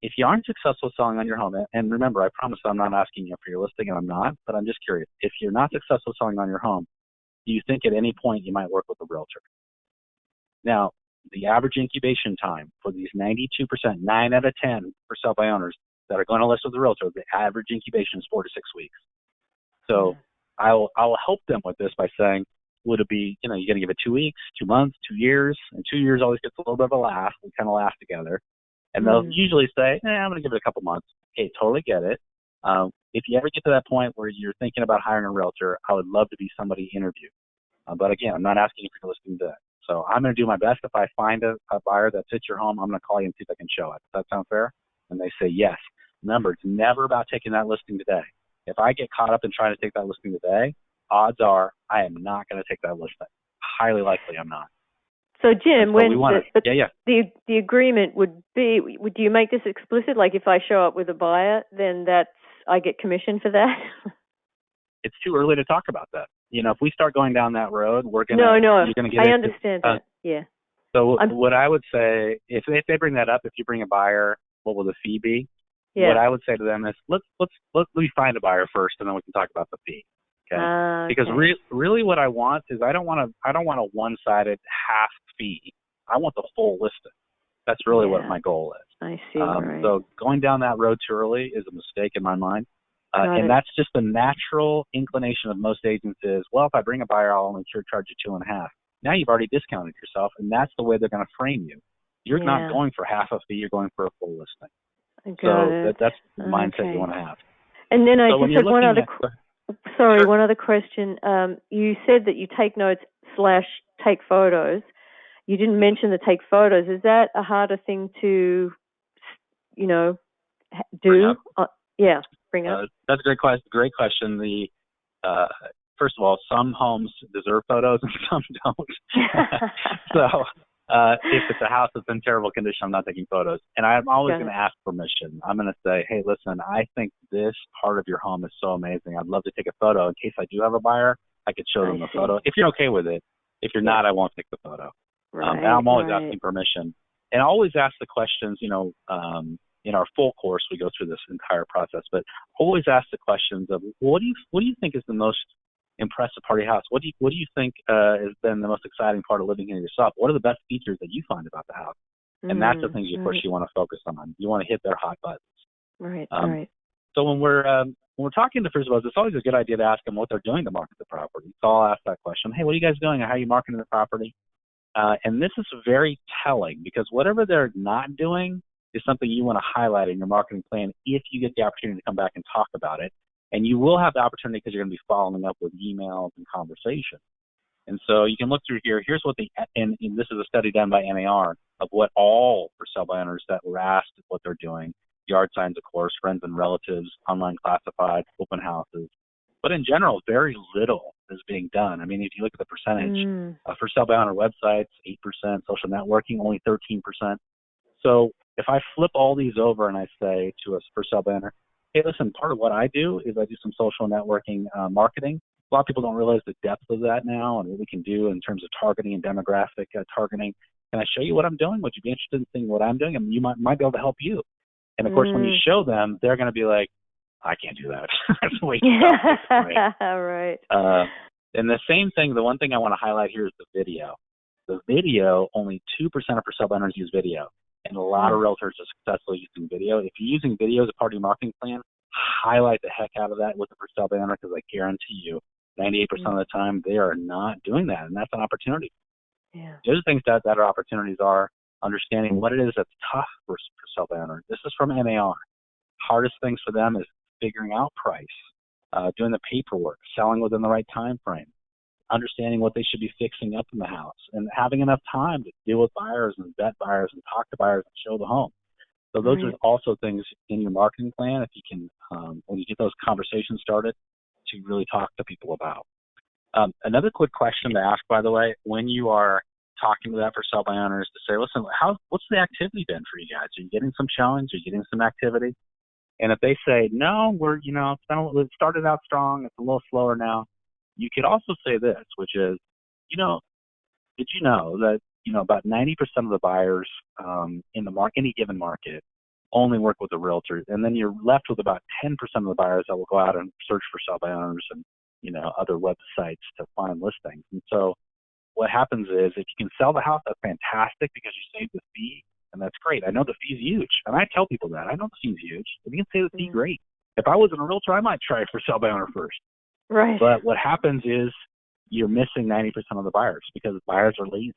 Speaker 4: If you aren't successful selling on your home, and remember, I promise I'm not asking you for your listing, and I'm not, but I'm just curious. If you're not successful selling on your home, do you think at any point you might work with a realtor? Now, the average incubation time for these 92%, 9 out of 10 for sell by owners that are going to list with a realtor, the average incubation is 4 to 6 weeks. So I'll help them with this by saying, would it be, you're going to give it 2 weeks, 2 months, 2 years, and 2 years always gets a little bit of a laugh. We kind of laugh together. And they'll usually say, I'm going to give it a couple months. Okay, totally get it. If you ever get to that point where you're thinking about hiring a realtor, I would love to be somebody interviewed. But again, I'm not asking you for your listing today. So I'm going to do my best. If I find a buyer that fits your home, I'm going to call you and see if I can show it. Does that sound fair? And they say yes. Remember, it's never about taking that listing today. If I get caught up in trying to take that listing today, odds are I am not going to take that listing. Highly likely I'm not.
Speaker 2: So Jim, the agreement would be, do you make this explicit? Like if I show up with a buyer, then I get commission for that?
Speaker 4: It's too early to talk about that. If we start going down that road, you're going to get
Speaker 2: I understand that. Yeah.
Speaker 4: So what I would say, if they bring that up, if you bring a buyer, what will the fee be? Yeah. What I would say to them is, let me find a buyer first, and then we can talk about the fee. Okay. Because really, what I want is I don't want a one-sided half fee. I want the full listing. That's really what my goal is.
Speaker 2: I see. Right.
Speaker 4: So going down that road too early is a mistake in my mind. And that's just the natural inclination of most agents is, well, if I bring a buyer, I'll only charge you 2.5. Now you've already discounted yourself, and that's the way they're going to frame you. You're not going for half a fee. You're going for a full listing. That's the mindset you want to have.
Speaker 2: And then I just had one other question. You said that you take notes / take photos. You didn't mention the take photos. Is that a harder thing to, do? Bring up.
Speaker 4: That's a great question. First of all, some homes deserve photos and some don't. So if it's a house that's in terrible condition, I'm not taking photos. And I'm always going to ask permission. I'm going to say, hey, listen, I think this part of your home is so amazing. I'd love to take a photo. In case I do have a buyer, I could show them the photo. If you're okay with it. If you're not, I won't take the photo. And I'm always asking permission. And I always ask the questions, in our full course, we go through this entire process, but always ask the questions of, what do you think is the most impressive part of your house? What do you think has been the most exciting part of living here yourself? What are the best features that you find about the house? And that's the things, of course, you want to focus on. You want to hit their hot buttons.
Speaker 2: Right.
Speaker 4: So when we're talking to FSBOs, it's always a good idea to ask them what they're doing to market the property. So I'll ask that question. Hey, what are you guys doing? How are you marketing the property? And this is very telling because whatever they're not doing is something you want to highlight in your marketing plan if you get the opportunity to come back and talk about it. And you will have the opportunity because you're going to be following up with emails and conversation. And so you can look through here. Here's what and this is a study done by NAR of what all for sell by owners that were asked what they're doing. Yard signs, of course, friends and relatives, online classified, open houses. But in general, very little is being done. I mean, if you look at the percentage for sell by owner websites, 8%, social networking, only 13%. So if I flip all these over and I say to us for sell by owner, hey, listen, part of what I do is I do some social networking marketing. A lot of people don't realize the depth of that now and what we can do in terms of targeting and demographic targeting. Can I show you what I'm doing? Would you be interested in seeing what I'm doing? I mean, you might be able to help you. And, of course, when you show them, they're going to be like, I can't do that. That's way too tough,
Speaker 2: right?
Speaker 4: And the same thing, the one thing I want to highlight here is the video. The video, only 2% of for sale by owners use video. And a lot of realtors are successfully using video. If you're using video as a part of your marketing plan, highlight the heck out of that with the for sale by owner, because I guarantee you 98% of the time they are not doing that, and that's an opportunity.
Speaker 2: Yeah.
Speaker 4: The other things that are opportunities are understanding what it is that's tough for sale by owner. This is from NAR. Hardest things for them is figuring out price, doing the paperwork, selling within the right time frame, understanding what they should be fixing up in the house, and having enough time to deal with buyers and vet buyers and talk to buyers and show the home. So those are also things in your marketing plan, if you can, when you get those conversations started, to really talk to people about. Another quick question to ask, by the way, when you are talking to that for sale by owners, to say, listen, what's the activity been for you guys? Are you getting some showings? Are you getting some activity? And if they say, no, it started out strong, it's a little slower now, you could also say this, which is, did you know that, about 90% of the buyers in the any given market only work with a realtor, and then you're left with about 10% of the buyers that will go out and search for sale by owners and, other websites to find listings. And so what happens is, if you can sell the house, that's fantastic because you save the fee, and that's great. I know the fee's huge, and I tell people that. I know the fee's huge. If you can save the fee, great. If I wasn't a realtor, I might try for sale by owner first.
Speaker 2: Right.
Speaker 4: But what happens is you're missing 90% of the buyers because buyers are lazy.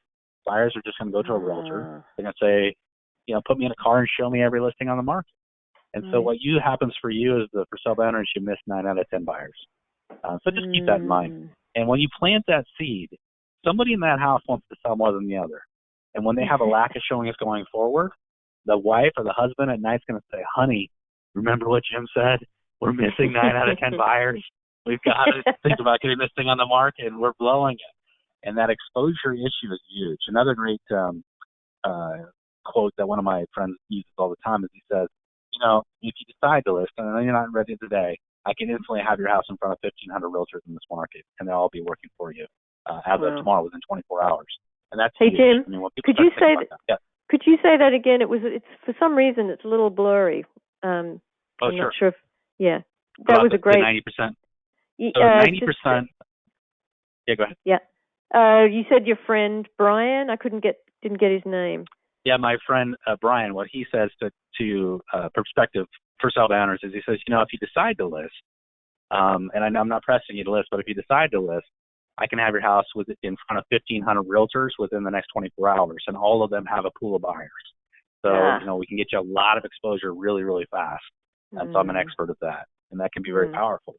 Speaker 4: Buyers are just going to go to a realtor. They're going to say, put me in a car and show me every listing on the market. And so what happens for you is the for sale by owner, you miss 9 out of 10 buyers. So just keep that in mind. And when you plant that seed, somebody in that house wants to sell more than the other. And when they have a lack of showings going forward, the wife or the husband at night's going to say, honey, remember what Jim said? We're missing 9 out of 10 buyers. We've got to think about getting this thing on the market, and we're blowing it. And that exposure issue is huge. Another great quote that one of my friends uses all the time is, he says, if you decide to list, and I know you're not ready today, I can instantly have your house in front of 1,500 realtors in this market, and they'll all be working for you as of tomorrow within 24 hours. And that's
Speaker 2: Hey,
Speaker 4: huge.
Speaker 2: Jim,
Speaker 4: I mean,
Speaker 2: could you say that? Yeah. Could you say that again? It's for some reason it's a little blurry. I'm
Speaker 4: sure.
Speaker 2: not sure. That was a great
Speaker 4: 90%. So 90%. Yeah, go ahead.
Speaker 2: Yeah. You said your friend Brian. I didn't get his name. Yeah,
Speaker 4: my friend Brian. What he says to prospective for sale by owners is, he says, if you decide to list, and I'm not pressing you to list, but if you decide to list, I can have your house in front of 1,500 realtors within the next 24 hours, and all of them have a pool of buyers. So, we can get you a lot of exposure really, really fast. And so I'm an expert at that, and that can be very powerful.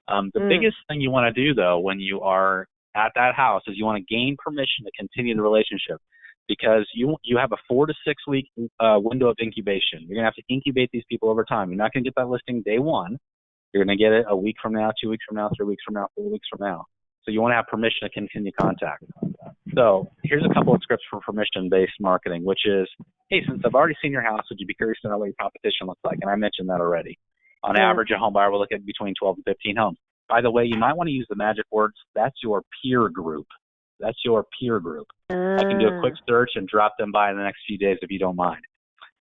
Speaker 4: The biggest thing you want to do, though, when you are at that house is you want to gain permission to continue the relationship, because you have a 4 to 6 week window of incubation. You're going to have to incubate these people over time. You're not going to get that listing day one. You're going to get it a week from now, 2 weeks from now, 3 weeks from now, 4 weeks from now. So you want to have permission to continue contact. So here's a couple of scripts for permission-based marketing, which is, hey, since I've already seen your house, would you be curious to know what your competition looks like? And I mentioned that already. On average, a home buyer will look at between 12 and 15 homes. By the way, you might want to use the magic words, that's your peer group. That's your peer group. I can do a quick search and drop them by in the next few days if you don't mind.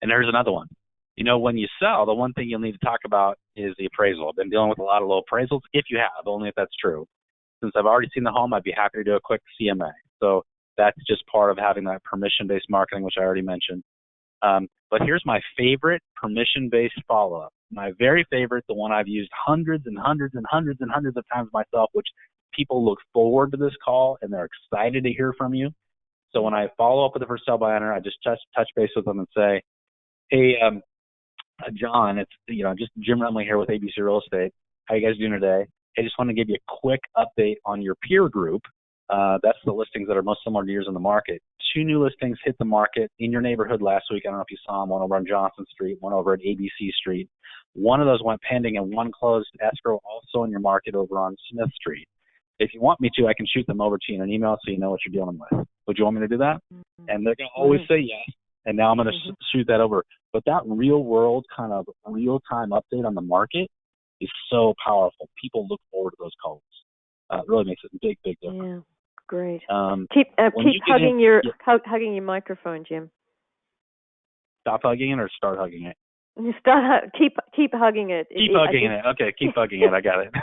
Speaker 4: And there's another one. When you sell, the one thing you'll need to talk about is the appraisal. I've been dealing with a lot of low appraisals, if you have, only if that's true. Since I've already seen the home, I'd be happy to do a quick CMA. So that's just part of having that permission-based marketing, which I already mentioned. But here's my favorite permission-based follow-up. My very favorite, the one I've used hundreds and hundreds and hundreds and hundreds of times myself, which people look forward to this call and they're excited to hear from you. So when I follow up with the for sale by owner, I just touch base with them and say, hey, John, it's just Jim Remley here with ABC Real Estate. How you guys doing today? I just want to give you a quick update on your peer group. That's the listings that are most similar to yours in the market. 2 new listings hit the market in your neighborhood last week. I don't know if you saw them. One over on Johnson Street, one over at ABC Street. One of those went pending and one closed escrow also in your market over on Smith Street. If you want me to, I can shoot them over to you in an email so you know what you're dealing with. Would you want me to do that? And they're going to always say yes. And now I'm going to shoot that over. But that real world kind of real-time update on the market is so powerful. People look forward to those calls. It really makes a big, big difference.
Speaker 2: Yeah, great. Keep hugging your microphone, Jim.
Speaker 4: Stop hugging it or start hugging it?
Speaker 2: You start keep hugging it.
Speaker 4: Keep hugging it. Okay, keep hugging it. I got it.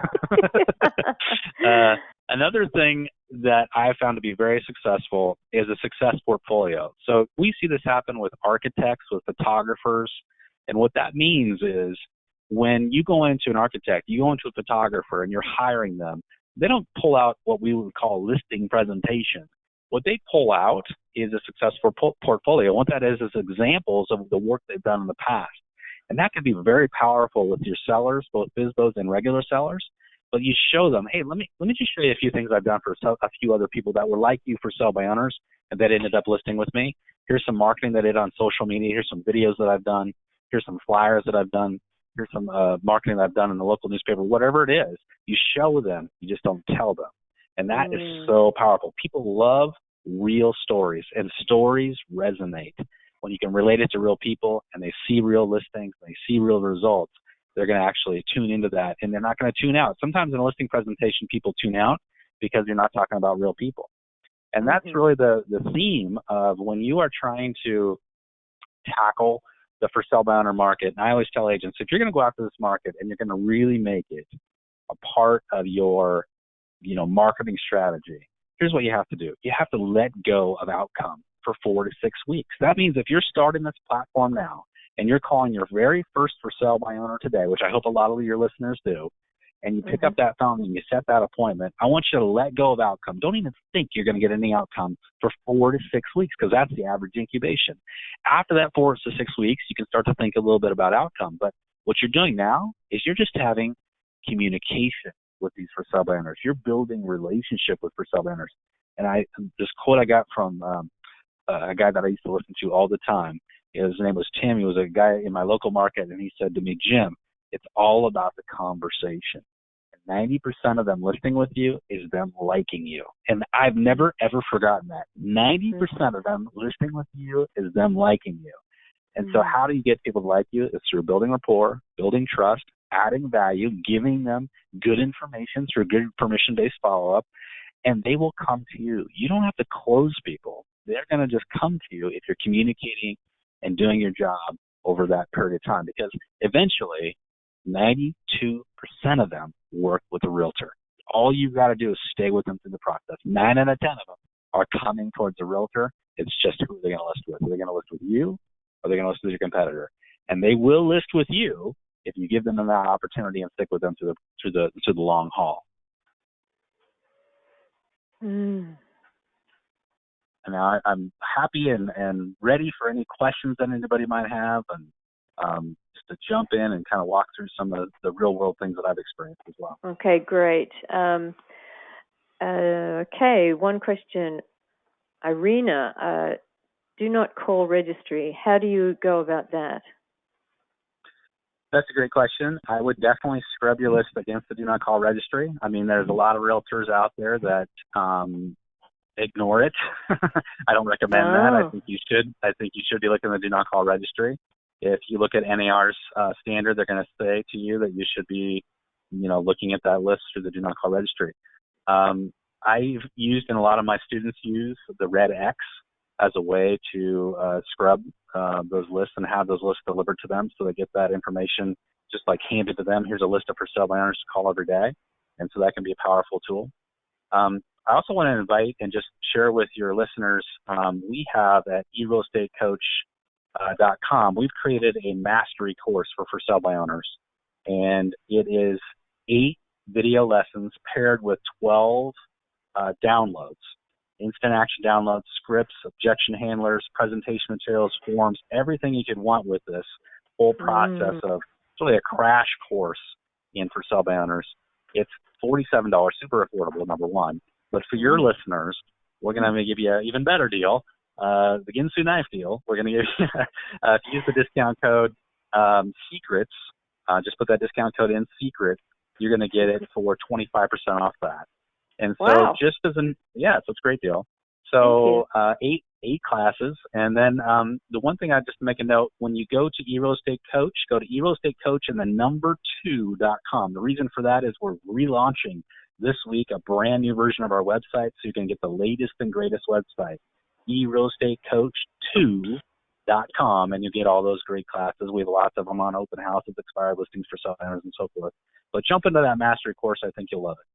Speaker 4: Another thing that I found to be very successful is a success portfolio. So we see this happen with architects, with photographers, and what that means is when you go into an architect, you go into a photographer, and you're hiring them, they don't pull out what we would call listing presentation. What they pull out is a successful portfolio. What that is examples of the work they've done in the past. And that can be very powerful with your sellers, both FSBOs and regular sellers. But you show them, hey, let me just show you a few things I've done for a few other people that were like you for sell by owners and that ended up listing with me. Here's some marketing that I did on social media. Here's some videos that I've done. Here's some flyers that I've done. Here's some marketing that I've done in the local newspaper. Whatever it is, you show them. You just don't tell them. And that is so powerful. People love real stories, and stories resonate. When you can relate it to real people and they see real listings, they see real results, they're going to actually tune into that, and they're not going to tune out. Sometimes in a listing presentation, people tune out because you're not talking about real people. And that's really the theme of when you are trying to tackle the for sale by owner market. And I always tell agents, if you're going to go after this market and you're going to really make it a part of your, marketing strategy, here's what you have to do. You have to let go of outcome for 4 to 6 weeks. That means if you're starting this platform now and you're calling your very first for sale by owner today, which I hope a lot of your listeners do, and you pick up that phone and you set that appointment, I want you to let go of outcome. Don't even think you're going to get any outcome for 4 to 6 weeks, because that's the average incubation. After that 4 to 6 weeks, you can start to think a little bit about outcome. But what you're doing now is you're just having communication with these for sale by owners. You're building relationship with for sale by owners. And this quote I got from a guy that I used to listen to all the time. His name was Tim. He was a guy in my local market, and he said to me, Jim, it's all about the conversation. 90% of them listing with you is them liking you. And I've never, ever forgotten that. 90% of them listing with you is them liking you. And so how do you get people to like you? It's through building rapport, building trust, adding value, giving them good information through good permission-based follow-up, and they will come to you. You don't have to close people. They're going to just come to you if you're communicating and doing your job over that period of time, because eventually 92% of them work with a realtor. All you've got to do is stay with them through the process. 9 out of 10 of them are coming towards a realtor. It's just who they're going to list with. Are they going to list with you, or are they going to list with your competitor? And they will list with you if you give them that opportunity and stick with them through the long haul. And I'm happy and ready for any questions that anybody might have, and just to jump in and kind of walk through some of the real world things that I've experienced as well.
Speaker 2: Okay, great. Okay, one question. Irina, do not call registry. How do you go about that?
Speaker 4: That's a great question. I would definitely scrub your list against the do not call registry. I mean, there's a lot of realtors out there that ignore it. I don't recommend that. I think you should be looking at the do not call registry. If you look at NAR's standard, they're going to say to you that you should be, looking at that list through the do not call registry. I've used, and a lot of my students use, the red X as a way to scrub those lists and have those lists delivered to them, so they get that information just like handed to them. Here's a list of for sale by owners to call every day, and so that can be a powerful tool. I also want to invite and just share with your listeners, we have at eRealEstateCoach.com, we've created a mastery course for sale by owners, and it is 8 video lessons paired with 12 downloads. Instant action downloads, scripts, objection handlers, presentation materials, forms, everything you could want with this whole process of, it's really a crash course in for sale by owners. It's $47, super affordable, number one. But for your listeners, we're going to give you an even better deal, the Ginsu knife deal. We're going to give you, if you use the discount code SECRETS, just put that discount code in, SECRET, you're going to get it for 25% off that. And so so it's a great deal. So 8 classes. And then the one thing I just make a note, when you go to eRealEstateCoach, go to eRealEstateCoach and the number 2.com. The reason for that is we're relaunching this week a brand new version of our website, so you can get the latest and greatest website, eRealEstateCoach FSBOs.com, and you get all those great classes. We have lots of them on open houses, expired listings for sub-owners, and so forth. But jump into that mastery course. I think you'll love it.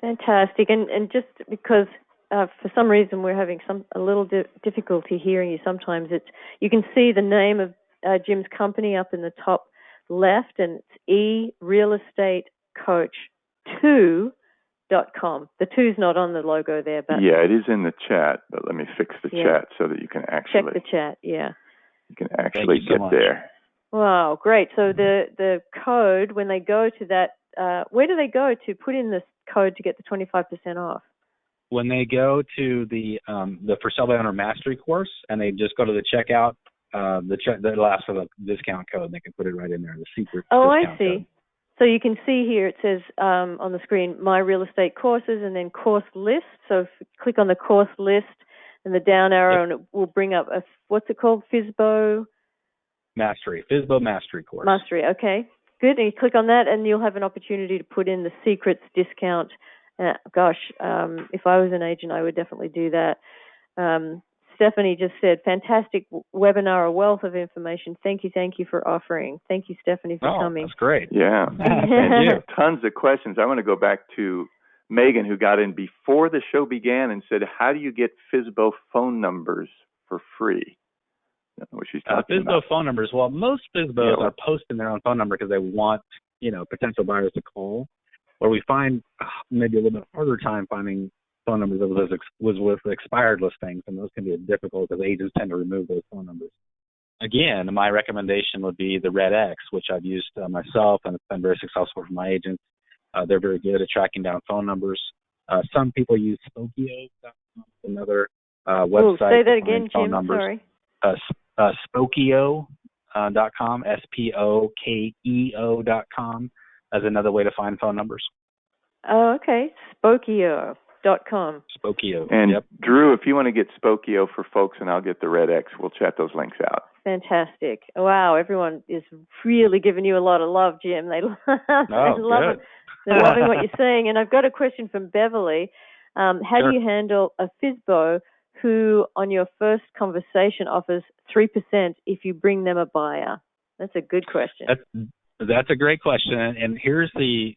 Speaker 2: Fantastic. And just because for some reason we're having a little difficulty hearing you sometimes, you can see the name of Jim's company up in the top left, and it's eRealEstateCoach2.com. The 2's not on the logo there, but
Speaker 3: yeah, it is in the chat. But let me fix the chat so that you can actually
Speaker 2: check the chat. Yeah,
Speaker 3: you can actually get there.
Speaker 2: Wow, great. So the code, when they go to that, where do they go to put in this code to get the 25% off?
Speaker 4: When they go to the For Sale by Owner Mastery course, and they just go to the checkout, they'll ask for the discount code, and they can put it right in there, the secret discount
Speaker 2: I see.
Speaker 4: Code.
Speaker 2: So you can see here it says on the screen, My Real Estate Courses, and then Course List. So if you click on the course list and the down arrow, and it will bring up what's it called? FSBO?
Speaker 4: Mastery. FSBO Mastery course.
Speaker 2: Mastery, okay. Good. And you click on that, and you'll have an opportunity to put in the secrets discount. If I was an agent, I would definitely do that. Stephanie just said, fantastic webinar, a wealth of information. Thank you for offering. Thank you, Stephanie, for coming.
Speaker 4: That's great.
Speaker 3: Yeah.
Speaker 4: Thank you.
Speaker 3: Tons of questions. I want to go back to Megan, who got in before the show began and said, how do you get FSBO phone numbers for free? I don't know what she's talking about.
Speaker 4: FSBO phone numbers. Well, most FSBOs are posting their own phone number because they want, potential buyers to call. Where we find maybe a little bit harder time finding phone numbers was with expired listings, and those can be difficult because agents tend to remove those phone numbers. Again, my recommendation would be the Red X, which I've used myself, and it's been very successful for my agents. They're very good at tracking down phone numbers. Some people use Spokeo.com, another website.
Speaker 2: Say that again,
Speaker 4: phone
Speaker 2: Jim.
Speaker 4: Numbers.
Speaker 2: Sorry.
Speaker 4: Spokeo.com, Spokeo.com, as another way to find phone numbers.
Speaker 2: Oh, okay. Spokeo.com.
Speaker 4: Spokeo.
Speaker 3: And
Speaker 4: yep.
Speaker 3: Drew, if you want to get Spokeo for folks, and I'll get the Red X, we'll chat those links out.
Speaker 2: Fantastic. Wow, everyone is really giving you a lot of love, Jim. They love it. They're loving what you're saying. And I've got a question from Beverly. How do you handle a FSBO who, on your first conversation, offers 3% if you bring them a buyer? That's a good question.
Speaker 4: That's a great question. And here's the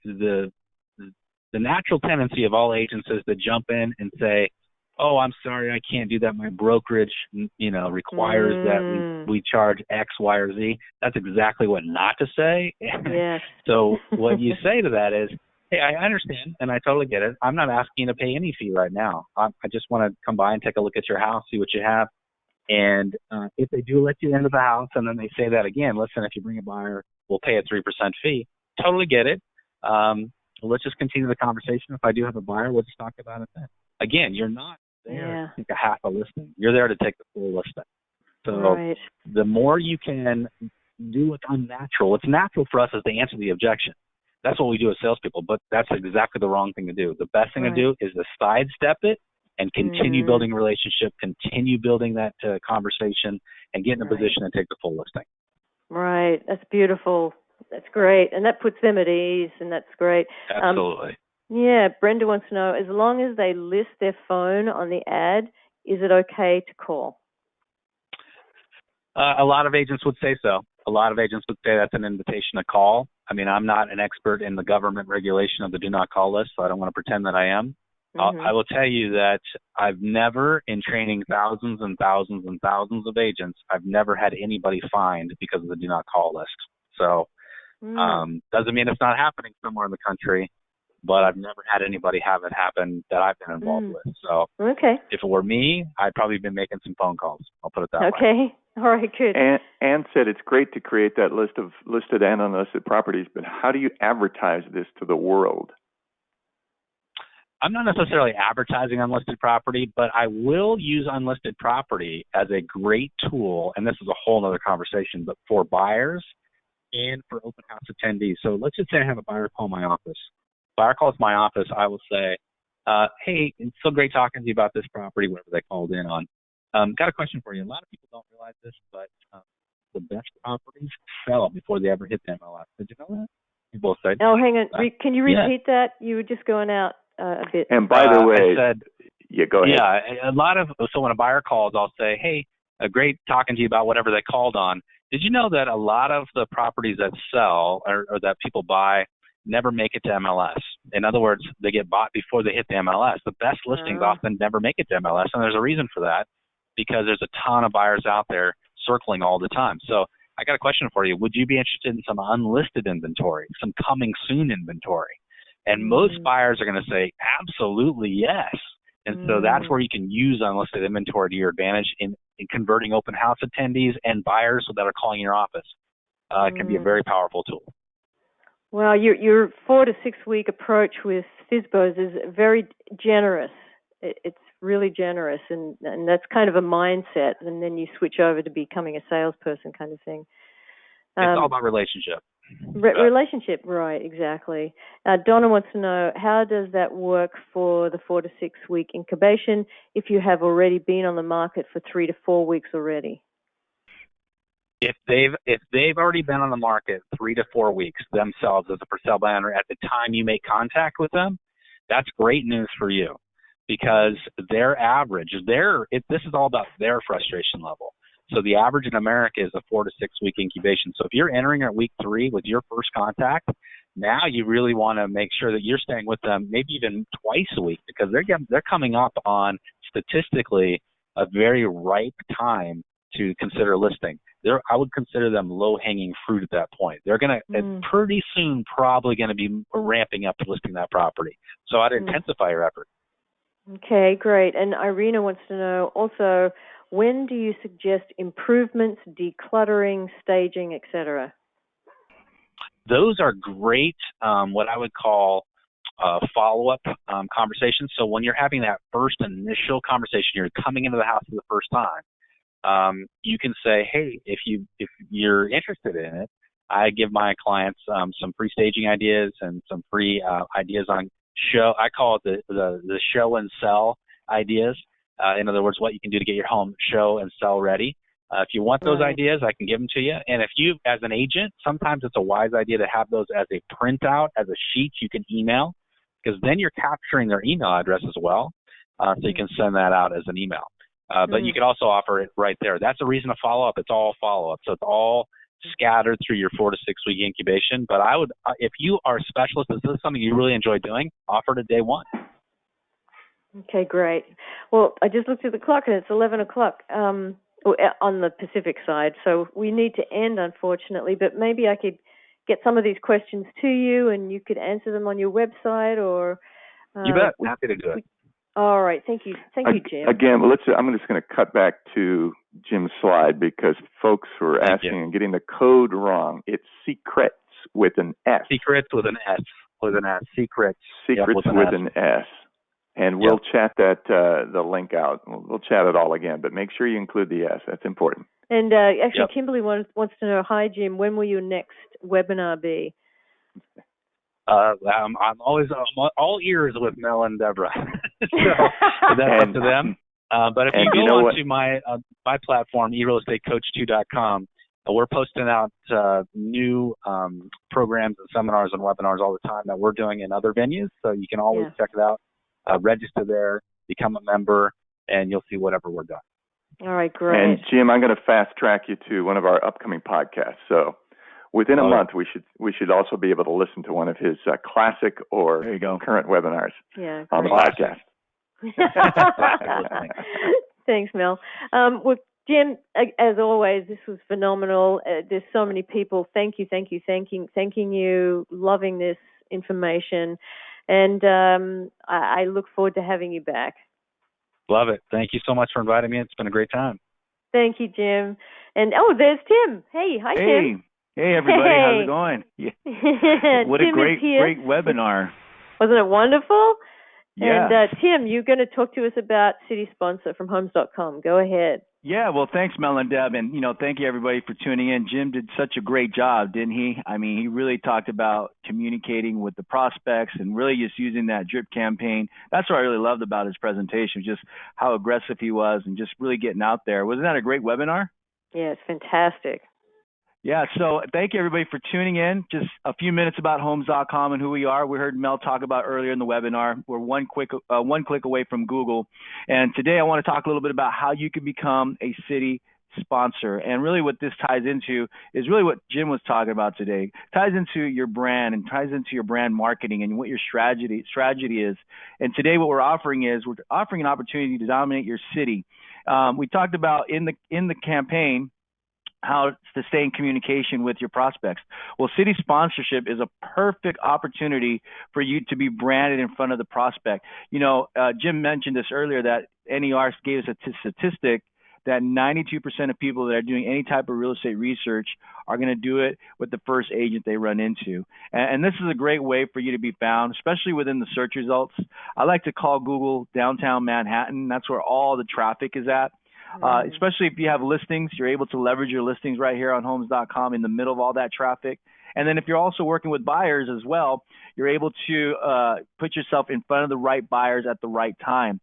Speaker 4: natural tendency of all agents is to jump in and say, oh, I'm sorry, I can't do that. My brokerage, requires that we charge X, Y, or Z. That's exactly what not to say.
Speaker 2: Yes.
Speaker 4: So what you say to that is, hey, I understand, and I totally get it. I'm not asking you to pay any fee right now. I just want to come by and take a look at your house, see what you have. And if they do let you into the house, and then they say that again, listen, if you bring a buyer, we'll pay a 3% fee. Totally get it. Let's just continue the conversation. If I do have a buyer, we'll just talk about it then. Again, you're not there to take a half a listing. You're there to take the full listing. So the more you can do what's unnatural, what's natural for us is to answer the objection. That's what we do as salespeople, but that's exactly the wrong thing to do. The best thing to do is to sidestep it and continue building a relationship, continue building that conversation, and get in a position and take the full listing.
Speaker 2: Right. That's beautiful. That's great. And that puts them at ease, and that's great.
Speaker 4: Absolutely.
Speaker 2: Brenda wants to know, as long as they list their phone on the ad, is it okay to call?
Speaker 4: A lot of agents would say so. A lot of agents would say that's an invitation to call. I mean, I'm not an expert in the government regulation of the do not call list, so I don't want to pretend that I am. I will tell you that I've never, in training thousands and thousands and thousands of agents, I've never had anybody fined because of the do not call list. So doesn't mean it's not happening somewhere in the country, but I've never had anybody have it happen that I've been involved with. So if it were me, I'd probably been making some phone calls. I'll put it that way.
Speaker 2: Okay. All right, good.
Speaker 3: Ann said it's great to create that list of listed and unlisted properties, but how do you advertise this to the world?
Speaker 4: I'm not necessarily advertising unlisted property, but I will use unlisted property as a great tool, and this is a whole other conversation, but for buyers and for open house attendees. So let's just say I have a buyer call my office. Buyer calls my office, I will say, hey, it's so great talking to you about this property, whatever they called in on. Got a question for you. A lot of people don't realize this, but the best properties sell before they ever hit the MLS. Did you know that? You both said.
Speaker 2: Oh, hang on. Can you repeat that? You were just going out a bit.
Speaker 3: And by the way,
Speaker 4: I said,
Speaker 3: go ahead.
Speaker 4: Yeah, so when a buyer calls, I'll say, hey, great talking to you about whatever they called on. Did you know that a lot of the properties that sell or that people buy never make it to MLS? In other words, they get bought before they hit the MLS. The best listings often never make it to MLS, and there's a reason for that, because there's a ton of buyers out there circling all the time. So I got a question for you. Would you be interested in some unlisted inventory, some coming soon inventory? And most buyers are going to say, absolutely yes. And so that's where you can use unlisted inventory to your advantage in converting open house attendees and buyers that are calling your office. It can be a very powerful tool.
Speaker 2: Well, your 4 to 6 week approach with FSBOs is very generous. It's really generous, and that's kind of a mindset, and then you switch over to becoming a salesperson kind of thing.
Speaker 4: It's all about relationship.
Speaker 2: Relationship, right, exactly. Donna wants to know, how does that work for the 4 to 6 week incubation if you have already been on the market for 3 to 4 weeks already?
Speaker 4: If they've already been on the market 3 to 4 weeks themselves as a for sale by owner at the time you make contact with them, that's great news for you, because their average, this is all about their frustration level. So the average in America is a 4 to 6 week incubation. So if you're entering at week 3 with your first contact, now you really want to make sure that you're staying with them maybe even twice a week, because they're coming up on statistically a very ripe time to consider listing. I would consider them low-hanging fruit at that point. They're going to pretty soon probably going to be ramping up to listing that property. So I'd intensify your effort.
Speaker 2: Okay, great. And Irina wants to know also, when do you suggest improvements, decluttering, staging, etc.?
Speaker 4: Those are great, what I would call follow-up conversations. So when you're having that first initial conversation, you're coming into the house for the first time, you can say, hey, if you're interested in it, I give my clients some free staging ideas and some free ideas on show. I call it the show and sell ideas. In other words, what you can do to get your home show and sell ready. If you want those ideas, I can give them to you. And if you, as an agent, sometimes it's a wise idea to have those as a printout, as a sheet you can email, because then you're capturing their email address as well. So you can send that out as an email. But you can also offer it right there. That's a reason to follow up. It's all follow up. So it's all scattered through your 4 to 6 week incubation. But I would, if you are a specialist, if this is something you really enjoy doing, offer it at day 1.
Speaker 2: Okay, great. Well, I just looked at the clock and it's 11 o'clock on the Pacific side. So we need to end, unfortunately, but maybe I could get some of these questions to you and you could answer them on your website or...
Speaker 4: you bet. Happy to do it.
Speaker 2: All right. Thank you. Thank you, Jim.
Speaker 3: Again, I'm just going to cut back to Jim's slide because folks were asking and getting the code wrong. It's secrets with an S.
Speaker 4: Secrets with an S. With an S. Secrets.
Speaker 3: Secrets with an S. And we'll chat the link out. We'll chat it all again, but make sure you include the S. That's important.
Speaker 2: And actually, Kimberly wants to know, hi, Jim, when will your next webinar be?
Speaker 4: I'm always all ears with Mel and Deborah. So that's up to them. But if you go onto my platform, eRealEstateCoach2.com, we're posting out new programs and seminars and webinars all the time that we're doing in other venues. So you can always check it out. Register there, become a member, and you'll see whatever we're doing.
Speaker 2: All right, great.
Speaker 3: And Jim, I'm going to fast track you to one of our upcoming podcasts. So within a month, we should also be able to listen to one of his classic or current webinars on the podcast.
Speaker 2: Thanks, Mel. Well, Jim, as always, this was phenomenal. There's so many people. Thanking you, loving this information. And I look forward to having you back.
Speaker 4: Love it. Thank you so much for inviting me. It's been a great time.
Speaker 2: Thank you, Jim. And, there's Tim. Hey, hi, Tim.
Speaker 5: Hey, everybody. How's it going? Yeah. What a great webinar.
Speaker 2: Wasn't it wonderful?
Speaker 5: Yeah.
Speaker 2: And, Tim, you're going to talk to us about City Sponsor from Homes.com. Go ahead.
Speaker 5: Yeah, well, thanks, Mel and Deb, and, thank you, everybody, for tuning in. Jim did such a great job, didn't he? I mean, he really talked about communicating with the prospects and really just using that drip campaign. That's what I really loved about his presentation, just how aggressive he was and just really getting out there. Wasn't that a great webinar?
Speaker 2: Yeah, it's fantastic.
Speaker 5: Yeah, so thank you, everybody, for tuning in. Just a few minutes about Homes.com and who we are. We heard Mel talk about earlier in the webinar. We're one click away from Google. And today I want to talk a little bit about how you can become a city sponsor. And really what this ties into is really what Jim was talking about today. It ties into your brand and ties into your brand marketing and what your strategy is. And today what we're offering an opportunity to dominate your city. We talked about in the campaign how to stay in communication with your prospects. Well, city sponsorship is a perfect opportunity for you to be branded in front of the prospect. Jim mentioned this earlier, that NER gave us a statistic that 92% of people that are doing any type of real estate research are going to do it with the first agent they run into. And this is a great way for you to be found, especially within the search results. I like to call Google downtown Manhattan. That's where all the traffic is at. Especially if you have listings, you're able to leverage your listings right here on homes.com in the middle of all that traffic. And then if you're also working with buyers as well, you're able to put yourself in front of the right buyers at the right time.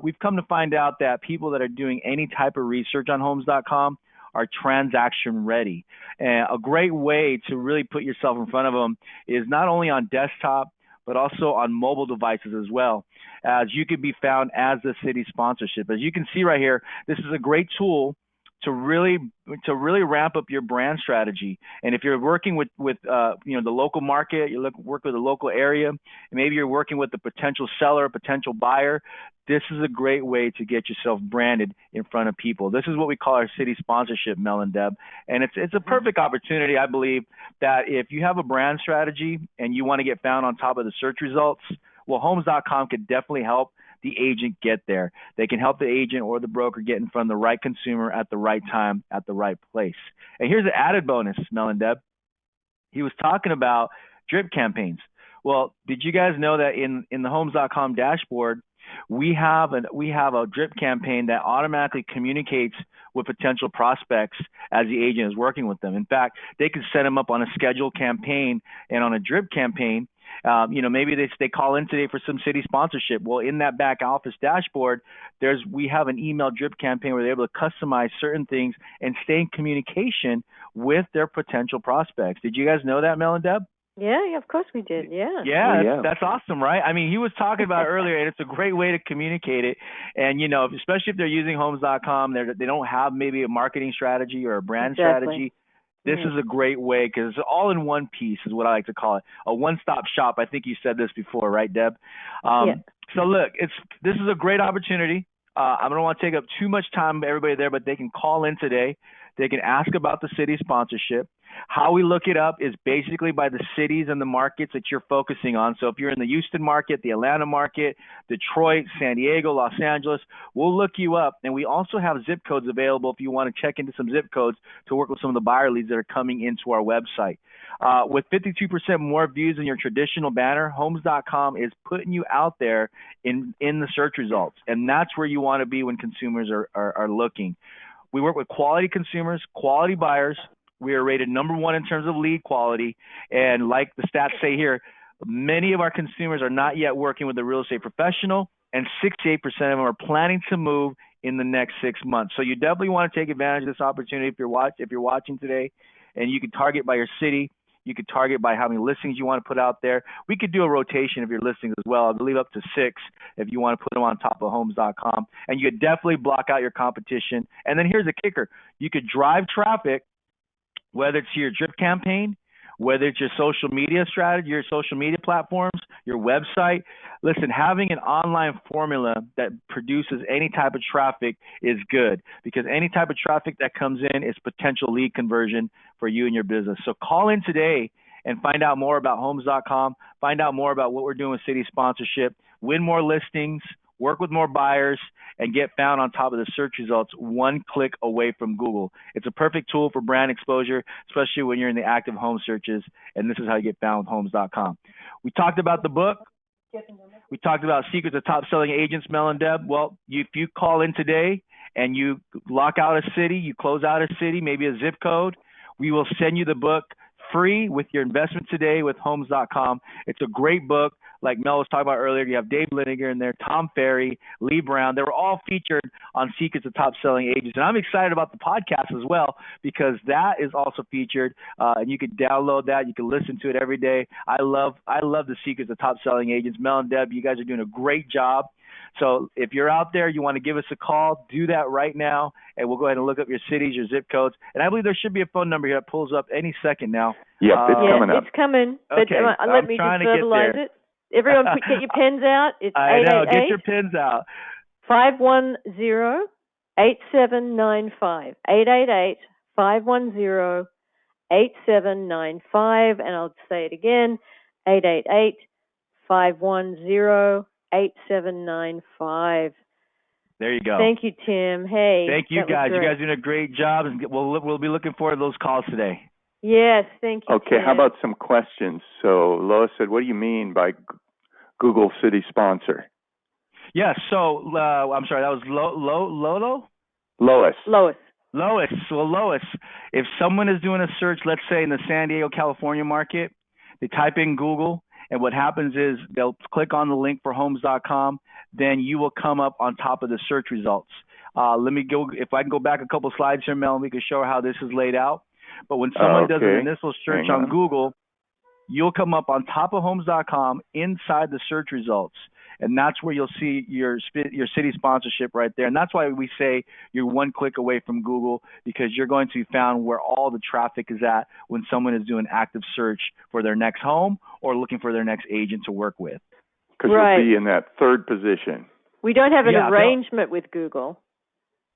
Speaker 5: We've come to find out that people that are doing any type of research on homes.com are transaction ready. And a great way to really put yourself in front of them is not only on desktop, but also on mobile devices as well, as you could be found as the city sponsorship. As you can see right here, this is a great tool to really ramp up your brand strategy. And if you're working with the local market, you work with a local area, and maybe you're working with a potential seller, potential buyer, this is a great way to get yourself branded in front of people. This is what we call our city sponsorship, Mel and Deb. And it's a perfect opportunity, I believe, that if you have a brand strategy and you want to get found on top of the search results, well, homes.com could definitely help the agent get there. They can help the agent or the broker get in front of the right consumer at the right time, at the right place. And here's an added bonus, Mel and Deb. He was talking about drip campaigns. Well, did you guys know that in the homes.com dashboard, we have a drip campaign that automatically communicates with potential prospects as the agent is working with them. In fact, they can set them up on a scheduled campaign and on a drip campaign. Maybe they call in today for some city sponsorship. Well, in that back office dashboard, we have an email drip campaign where they're able to customize certain things and stay in communication with their potential prospects. Did you guys know that, Mel and Deb?
Speaker 2: Yeah, of course we did. Yeah.
Speaker 5: Yeah, that's awesome, right? I mean, he was talking about it earlier, and it's a great way to communicate it. And, especially if they're using homes.com, they don't have maybe a marketing strategy or a brand strategy. This is a great way because it's all in one piece is what I like to call it. A one-stop shop. I think you said this before, right, Deb? So, look, this is a great opportunity. I don't want to take up too much time with everybody there, but they can call in today. They can ask about the city sponsorship. How we look it up is basically by the cities and the markets that you're focusing on. So if you're in the Houston market, the Atlanta market, Detroit, San Diego, Los Angeles, we'll look you up. And we also have zip codes available if you want to check into some zip codes to work with some of the buyer leads that are coming into our website. With 52% more views than your traditional banner, homes.com is putting you out there in the search results. And that's where you want to be when consumers are looking. We work with quality consumers, quality buyers. We are rated #1 in terms of lead quality. And like the stats say here, many of our consumers are not yet working with a real estate professional, and 68% of them are planning to move in the next 6 months. So you definitely want to take advantage of this opportunity if you're watching today. And you can target by your city. You could target by how many listings you want to put out there. We could do a rotation of your listings as well. I believe up to 6 if you want to put them on top of homes.com. And you could definitely block out your competition. And then here's the kicker. You could drive traffic, whether it's your drip campaign, whether it's your social media strategy, your social media platforms, your website. Listen, having an online formula that produces any type of traffic is good, because any type of traffic that comes in is potential lead conversion for you and your business. So call in today and find out more about homes.com, find out more about what we're doing with city sponsorship, win more listings, work with more buyers, and get found on top of the search results one click away from Google. It's a perfect tool for brand exposure, especially when you're in the active home searches, and this is how you get found with homes.com. We talked about the book. We talked about secrets of top-selling agents, Mel and Deb. Well, if you call in today and you lock out a city, you close out a city, maybe a zip code, we will send you the book free with your investment today with homes.com. It's a great book. Like Mel was talking about earlier, you have Dave Liniger in there, Tom Ferry, Lee Brown. They were all featured on Secrets of Top-Selling Agents. And I'm excited about the podcast as well, because that is also featured. And you can download that. You can listen to it every day. I love the Secrets of Top-Selling Agents. Mel and Deb, you guys are doing a great job. So if you're out there, you want to give us a call, do that right now, and we'll go ahead and look up your cities, your zip codes. And I believe there should be a phone number here that pulls up any second now.
Speaker 3: Yep, it's coming up.
Speaker 2: It's coming. But
Speaker 5: Okay,
Speaker 2: let me just verbalize it. Everyone, get your pens out. It's 888.
Speaker 5: Get your pens out.
Speaker 2: 510-8795. 888-510-8795. And I'll say it again. 888-510-8795.
Speaker 5: There you go.
Speaker 2: Thank you, Tim. Hey.
Speaker 5: Thank you, guys. You guys are doing a great job. And we'll be looking forward to those calls today.
Speaker 2: Yes, thank you.
Speaker 3: Okay,
Speaker 2: Tim.
Speaker 3: how about some questions? So Lois said, what do you mean by Google City Sponsor?
Speaker 5: Yes, so I'm sorry, that was Lolo?
Speaker 3: Lois.
Speaker 5: Lois. Well, Lois, if someone is doing a search, let's say in the San Diego, California market, they type in Google, and what happens is they'll click on the link for homes.com, then you will come up on top of the search results. Let me go, if I can go back a couple slides here, Mel, we can show how this is laid out. But when someone does an initial search on Google, you'll come up on top of homes.com inside the search results. And that's where you'll see your city sponsorship right there. And that's why we say you're one click away from Google, because you're going to be found where all the traffic is at when someone is doing active search for their next home or looking for their next agent to work with.
Speaker 3: Because you'll be in that third position.
Speaker 2: We don't have an arrangement with Google.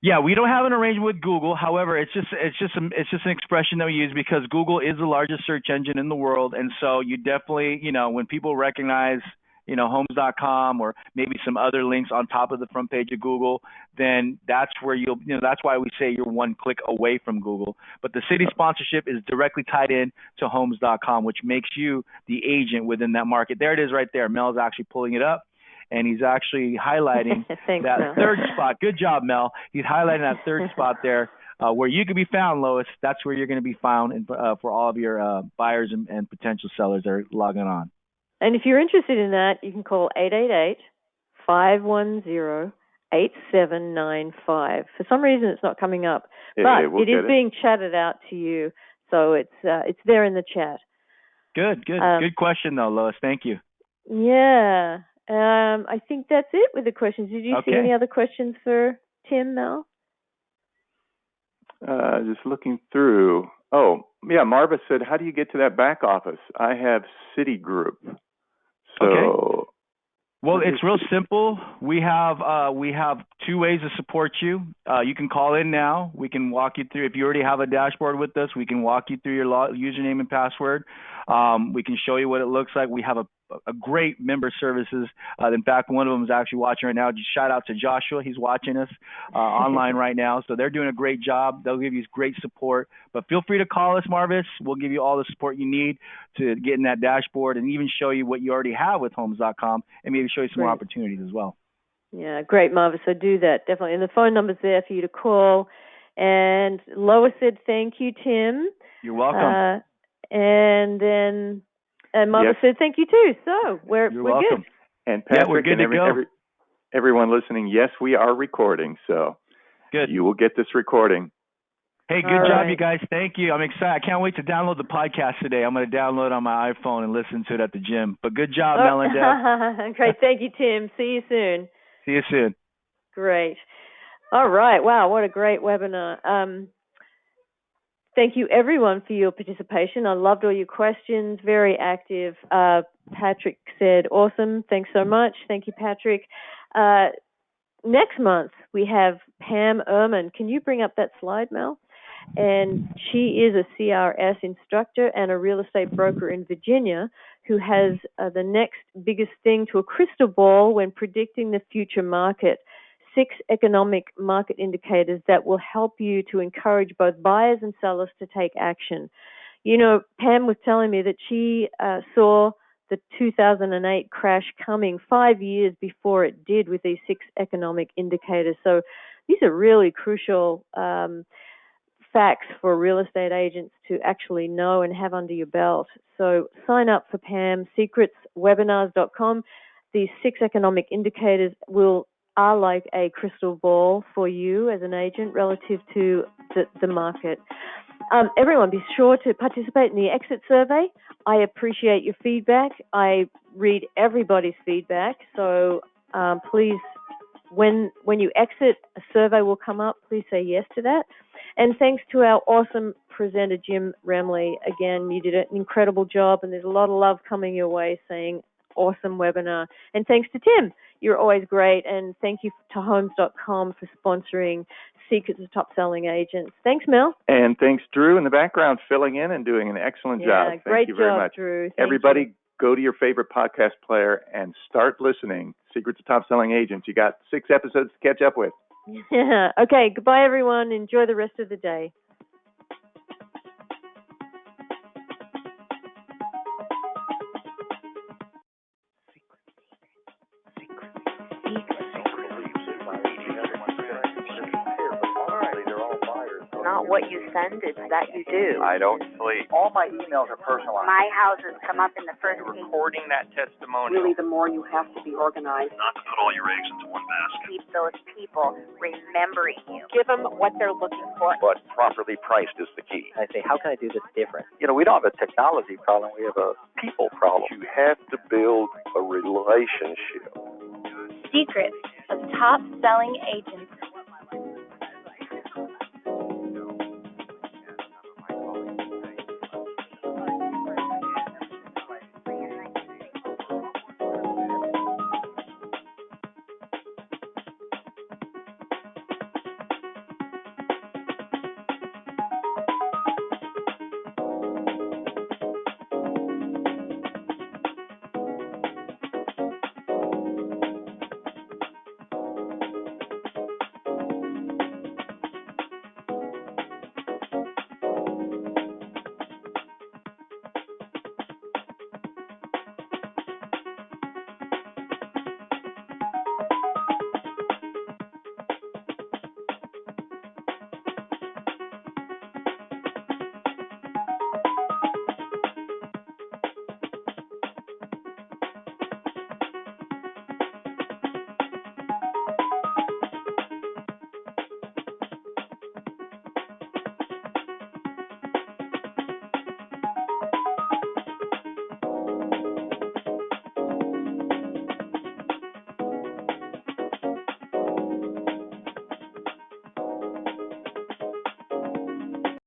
Speaker 5: Yeah, we don't have an arrangement with Google. However, it's just an expression that we use because Google is the largest search engine in the world, and so you definitely, when people recognize, homes.com or maybe some other links on top of the front page of Google, then that's where that's why we say you're one click away from Google. But the city sponsorship is directly tied in to homes.com, which makes you the agent within that market. There it is right there. Mel's actually pulling it up. And he's actually highlighting that third spot. Good job, Mel. He's highlighting that third spot there where you can be found, Lois. That's where you're going to be found for all of your buyers and potential sellers that are logging on.
Speaker 2: And if you're interested in that, you can call 888-510-8795. For some reason, it's not coming up. But it is being chatted out to you, so it's there in the chat.
Speaker 5: Good. Good question, though, Lois. Thank you.
Speaker 2: Yeah. I think that's it with the questions. Did you see any other questions for Tim, Mel?
Speaker 3: Just looking through. Oh, yeah, Marva said, how do you get to that back office? I have Citigroup. So,
Speaker 5: well, it's real simple. We have two ways to support you. You can call in now. We can walk you through. If you already have a dashboard with us, we can walk you through your username and password. We can show you what it looks like. We have a great member services. In fact, one of them is actually watching right now. Just shout out to Joshua. He's watching us online right now. So they're doing a great job. They'll give you great support. But feel free to call us, Marvis. We'll give you all the support you need to get in that dashboard and even show you what you already have with homes.com and maybe show you some more opportunities as well.
Speaker 2: Yeah, great, Marvis. So do that, definitely. And the phone number's there for you to call. And Lois said, thank you, Tim.
Speaker 5: You're welcome.
Speaker 2: And then Mother said thank you too. So we're
Speaker 5: welcome.
Speaker 2: Good.
Speaker 3: And Patrick,
Speaker 5: we're good to go.
Speaker 3: Everyone listening, yes, we are recording. So
Speaker 5: good.
Speaker 3: You will get this recording.
Speaker 5: Hey, good job, you guys. Thank you. I'm excited. I can't wait to download the podcast today. I'm going to download it on my iPhone and listen to it at the gym. But good job, Mel and Deb.
Speaker 2: Great. Thank you, Tim. See you soon.
Speaker 5: See you soon.
Speaker 2: Great. All right. Wow, what a great webinar. Thank you, everyone, for your participation. I loved all your questions. Very active. Patrick said, awesome. Thanks so much. Thank you, Patrick. Next month, we have Pam Ehrman. Can you bring up that slide, Mel? And she is a CRS instructor and a real estate broker in Virginia who has the next biggest thing to a crystal ball when predicting the future market. 6 economic market indicators that will help you to encourage both buyers and sellers to take action. You know, Pam was telling me that she saw the 2008 crash coming 5 years before it did with these 6 economic indicators. So these are really crucial facts for real estate agents to actually know and have under your belt. So sign up for Pam, secretswebinars.com. These 6 economic indicators are like a crystal ball for you as an agent relative to the market. Everyone, be sure to participate in the exit survey. I appreciate your feedback. I read everybody's feedback, so please when you exit, a survey will come up. Please say yes to that. And thanks to our awesome presenter, Jim Remley. Again, you did an incredible job, and there's a lot of love coming your way saying awesome webinar. And thanks to Tim. You're always great. And thank you to Homes.com for sponsoring Secrets of Top Selling Agents. Thanks, Mel.
Speaker 3: And thanks, Drew, in the background, filling in and doing an excellent job. Thank you very much.
Speaker 2: Drew.
Speaker 3: Everybody, go to your favorite podcast player and start listening. Secrets of Top Selling Agents. You got 6 episodes to catch up with.
Speaker 2: Yeah. Okay. Goodbye, everyone. Enjoy the rest of the day.
Speaker 6: Not what you send, it's that you do.
Speaker 7: I don't sleep.
Speaker 8: All my emails are personalized.
Speaker 6: My houses come up in the first page.
Speaker 7: Recording that testimonial.
Speaker 6: Really, the more you have to be organized.
Speaker 7: Not to put all your eggs into one basket.
Speaker 6: Keep those people remembering you. Give them what they're looking for.
Speaker 7: But properly priced is the key.
Speaker 8: I say, how can I do this different?
Speaker 7: We don't have a technology problem. We have a people problem. You have to build a relationship.
Speaker 1: Secrets of Top Selling Agents